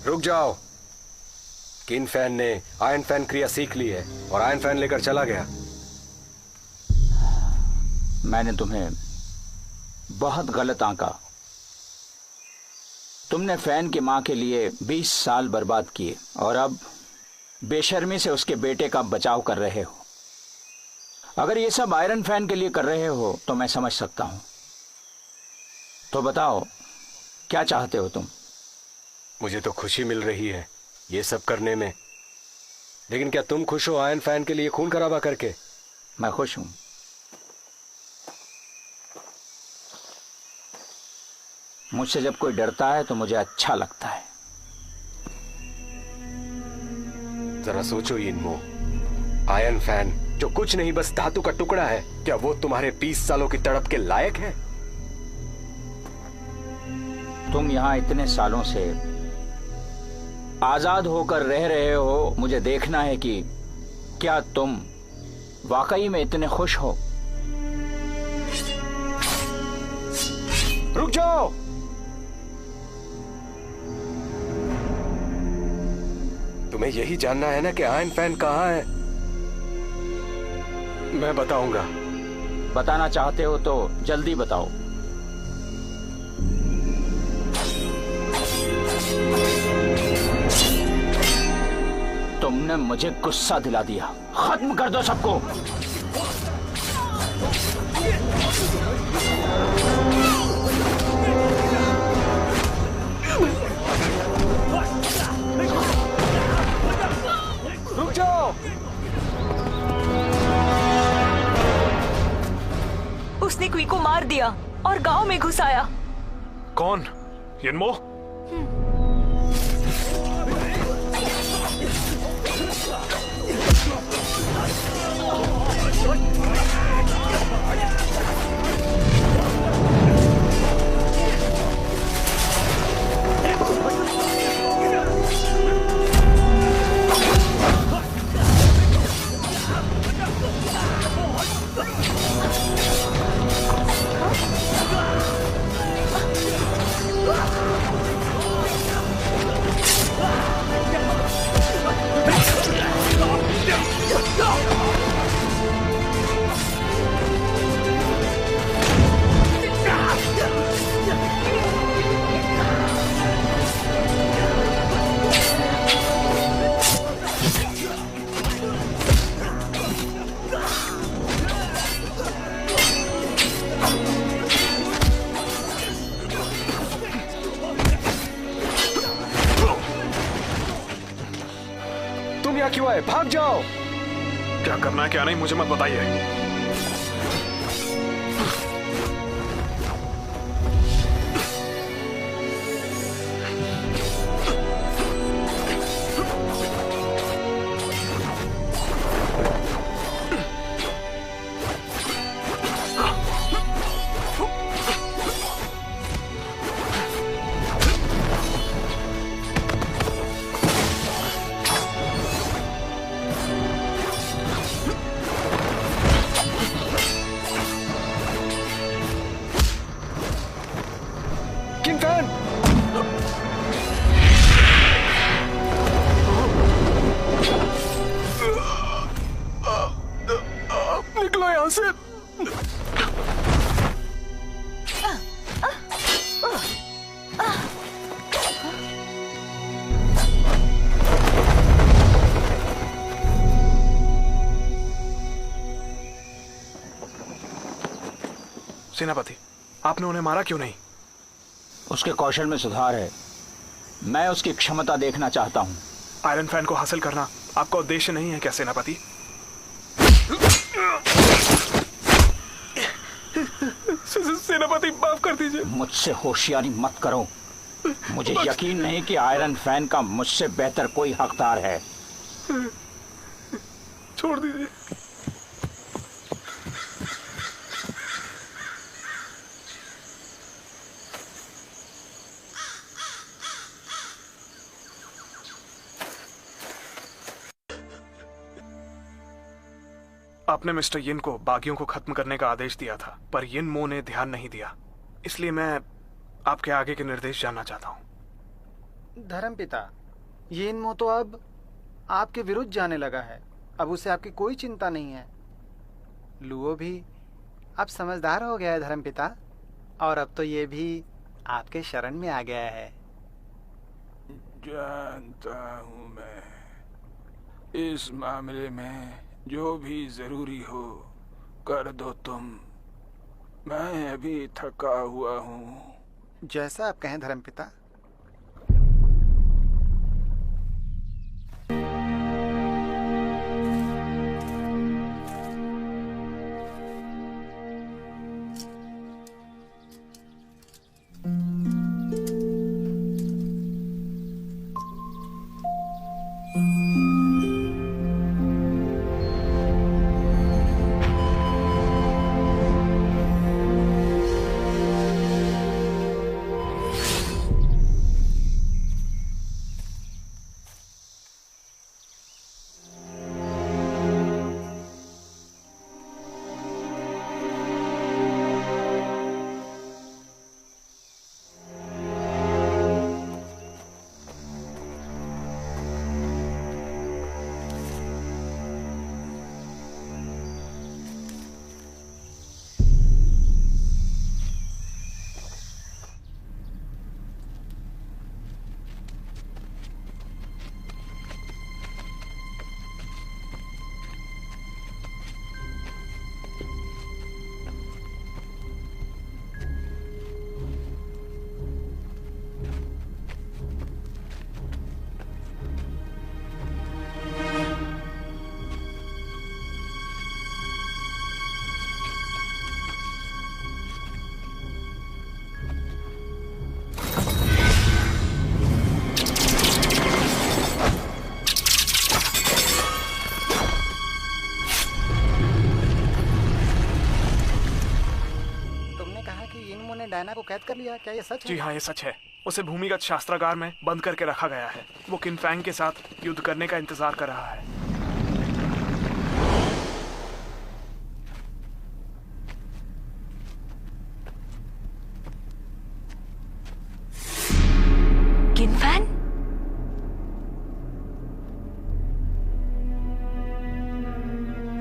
रुक जाओ। किन फैन ने आयरन फैन क्रिया सीख ली है और आयरन फैन लेकर चला गया। मैंने तुम्हें बहुत गलत आंका। तुमने फैन की मां के लिए 20 साल बर्बाद किए और अब बेशर्मी से उसके बेटे का बचाव कर रहे हो। अगर ये सब आयरन फैन के लिए कर रहे हो तो मैं समझ सकता हूं। तो बताओ क्या चाहते हो तुम? मुझे तो खुशी मिल रही है ये सब करने में, लेकिन क्या तुम खुश हो आयरन फैन के लिए खून खराबा करके? मैं खुश हूं। मुझसे जब कोई डरता है तो मुझे अच्छा लगता है। जरा सोचो यिनमो, आयरन फैन जो कुछ नहीं बस धातु का टुकड़ा है, क्या वो तुम्हारे 20 सालों की तड़प के लायक है? तुम यहां इतने सालों से आजाद होकर रह रहे हो, मुझे देखना है कि क्या तुम वाकई में इतने खुश हो। रुक जाओ। तुम्हें यही जानना है ना कि आयरन फैन कहाँ है? मैं बताऊंगा। बताना चाहते हो तो जल्दी बताओ। तुमने मुझे गुस्सा दिला दिया। खत्म कर दो सबको। रुक जाओ। उसने क्वी को मार दिया और गांव में घुस आया। कौन? यिनमो? यहाँ क्यों आए? भाग जाओ। क्या करना है क्या नहीं मुझे मत बताइए। King fan! निकलो यहाँ से। सेनापति, आपने उन्हें मारा क्यों नहीं? उसके कौशल में सुधार है। मैं उसकी क्षमता देखना चाहता हूं। आयरन फैन को हासिल करना आपका उद्देश्य नहीं है क्या सेनापति? सेनापति माफ कर दीजिए। मुझसे होशियारी मत करो। मुझे यकीन नहीं कि आयरन फैन का मुझसे बेहतर कोई हकदार है। छोड़ दीजिए। आपने मिस्टर यिन को बागियों को खत्म करने का आदेश दिया था, पर यिन मो ने ध्यान नहीं दिया। इसलिए मैं आपके आगे के निर्देश जानना चाहता हूँ। धर्मपिता, यिन मो तो अब आपके विरुद्ध जाने लगा है। अब उसे आपकी कोई चिंता नहीं है। लुओ भी अब समझदार हो गया है धर्मपिता, और अब तो ये भी आपके शरण में आ गया है। जानता हूँ मैं। इस मामले में जो भी जरूरी हो कर दो तुम। मैं अभी थका हुआ हूँ। जैसा आप कहें धर्मपिता। डायना को कैद कर लिया, क्या ये सच है? जी हाँ, ये सच है। उसे भूमिगत शास्त्रागार में बंद करके रखा गया है। वो किन फैंग के साथ युद्ध करने का इंतजार कर रहा है। किन फैंग?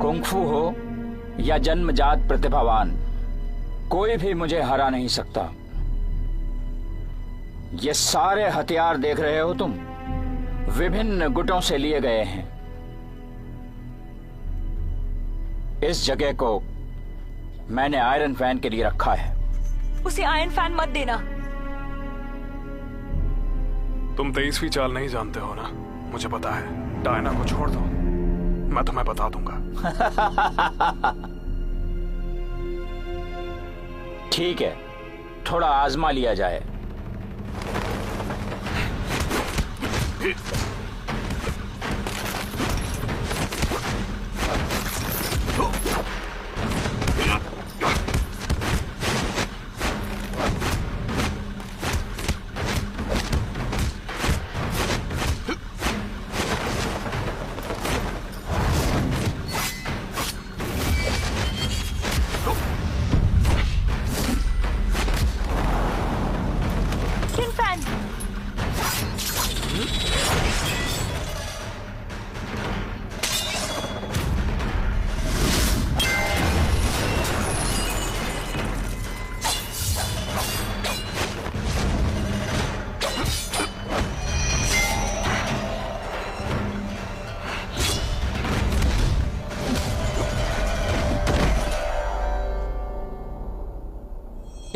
कुंग फू हो या जन्मजात प्रतिभावान, कोई भी मुझे हरा नहीं सकता। ये सारे हथियार देख रहे हो तुम, विभिन्न गुटों से लिए गए हैं। इस जगह को मैंने आयरन फैन के लिए रखा है। उसे आयरन फैन मत देना। तुम 23वीं चाल नहीं जानते हो ना, मुझे पता है। डायना को छोड़ दो, मैं तुम्हें बता दूंगा। ठीक है, थोड़ा आजमा लिया जाए।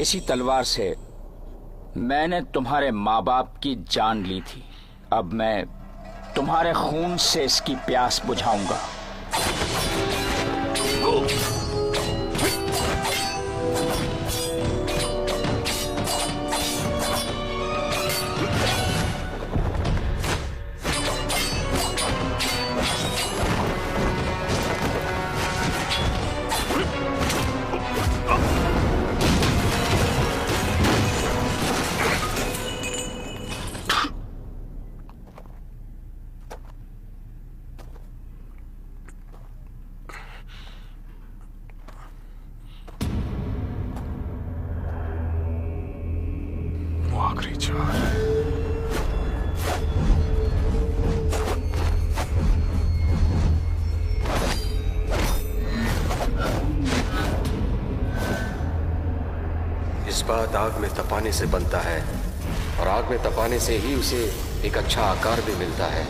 इसी तलवार से मैंने तुम्हारे माँ बाप की जान ली थी। अब मैं तुम्हारे खून से इसकी प्यास बुझाऊंगा। आखिरी चाल। इस्पात आग में तपाने से बनता है और आग में तपाने से ही उसे एक अच्छा आकार भी मिलता है।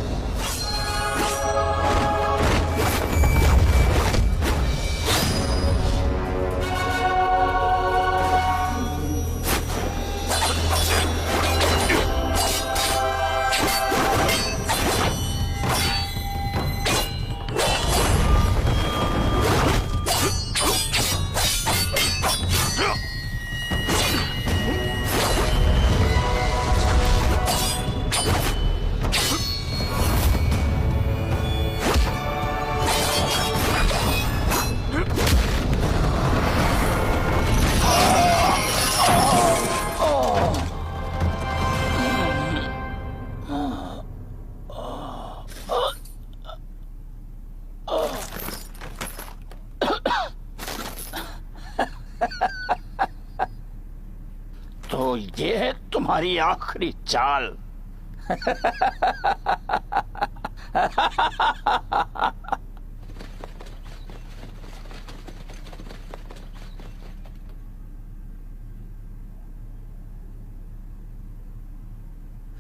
तो ये है तुम्हारी आखिरी चाल।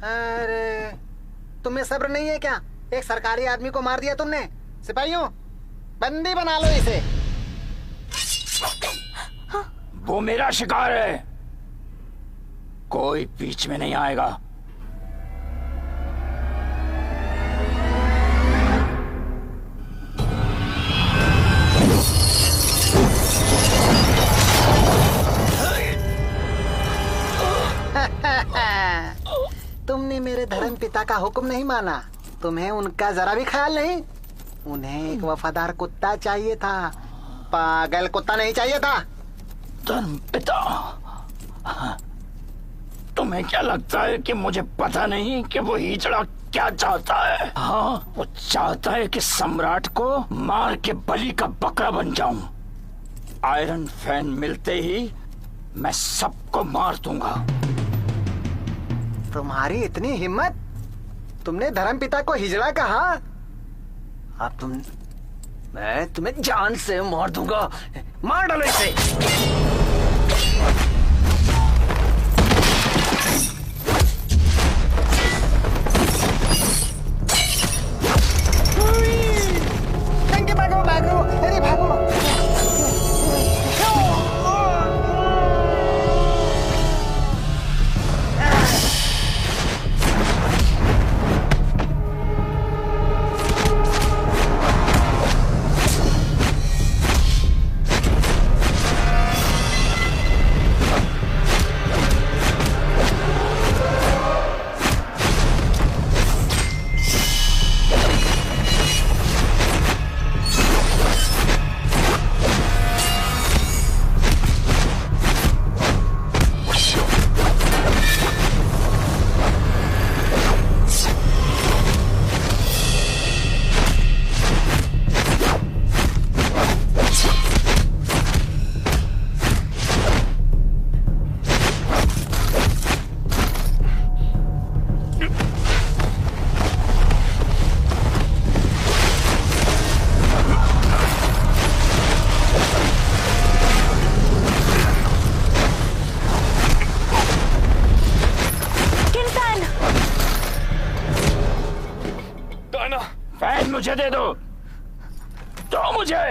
अरे तुम्हें सब्र नहीं है क्या? एक सरकारी आदमी को मार दिया तुमने। सिपाहियों, बंदी बना लो इसे। वो मेरा शिकार है, कोई बीच में नहीं आएगा। तुमने मेरे धर्म पिता का हुक्म नहीं माना। तुम्हें उनका जरा भी ख्याल नहीं। उन्हें एक वफादार कुत्ता चाहिए था, पागल कुत्ता नहीं चाहिए था। धर्म पिता? तुम्हें क्या लगता है कि मुझे पता नहीं कि वो हिजड़ा क्या चाहता है? हाँ, वो चाहता है कि सम्राट को मार के बलि का बकरा बन जाऊं। आयरन फैन मिलते ही मैं सबको मार दूंगा। तुम्हारी इतनी हिम्मत? तुमने धर्मपिता को हिजड़ा कहा? अब मैं तुम्हें जान से मार दूंगा। मार डालो इसे। भागो भागो, अरे भागो। मुझे दे दो, दो मुझे।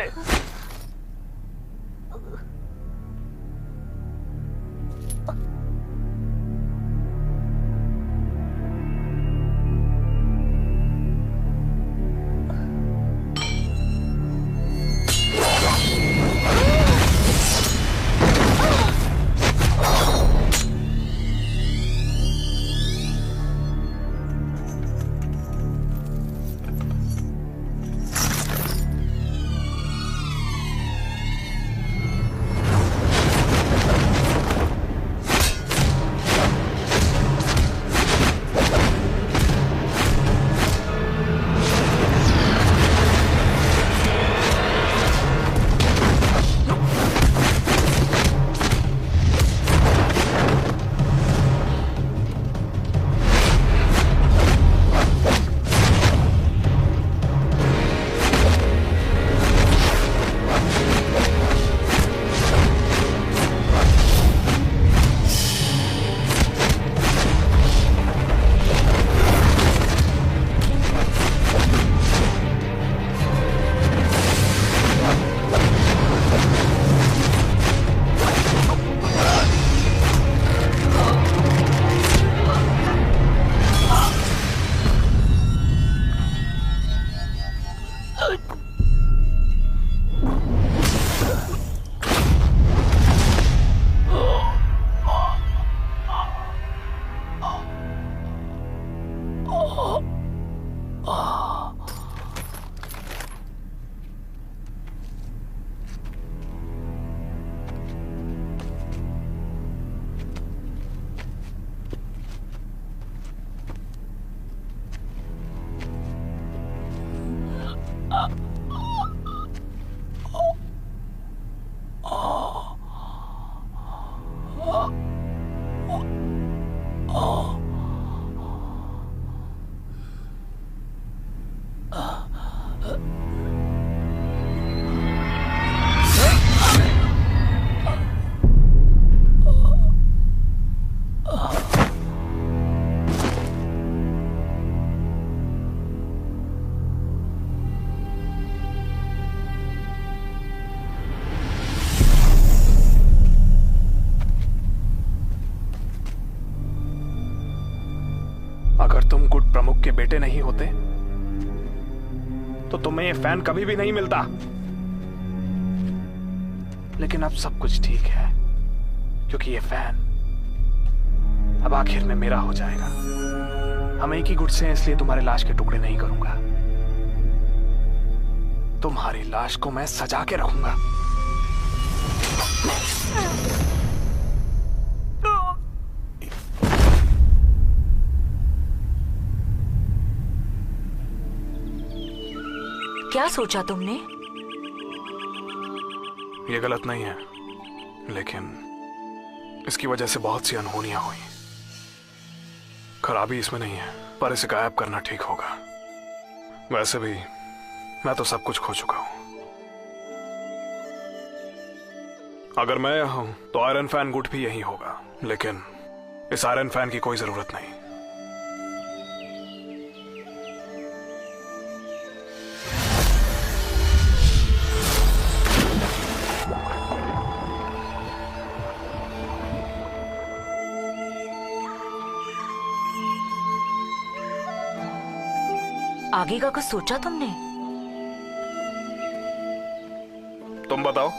अगर तुम गुट प्रमुख के बेटे नहीं होते तो तुम्हें ये फैन कभी भी नहीं मिलता। लेकिन अब सब कुछ ठीक है, क्योंकि ये फैन अब आखिर में मेरा हो जाएगा। हम एक ही गुट से हैं, इसलिए तुम्हारे लाश के टुकड़े नहीं करूंगा। तुम्हारी लाश को मैं सजा के रखूंगा। क्या सोचा तुमने? ये गलत नहीं है, लेकिन इसकी वजह से बहुत सी अनहोनियां हुई। खराबी इसमें नहीं है, पर इसे गायब करना ठीक होगा। वैसे भी मैं तो सब कुछ खो चुका हूं। अगर मैं यहां हूं तो आयरन फैन गुट भी यही होगा, लेकिन इस आयरन फैन की कोई जरूरत नहीं। आगे का कुछ सोचा तुमने? तुम बताओ।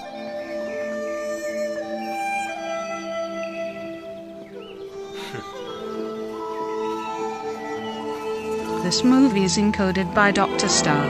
This movie is encoded by Dr. Star.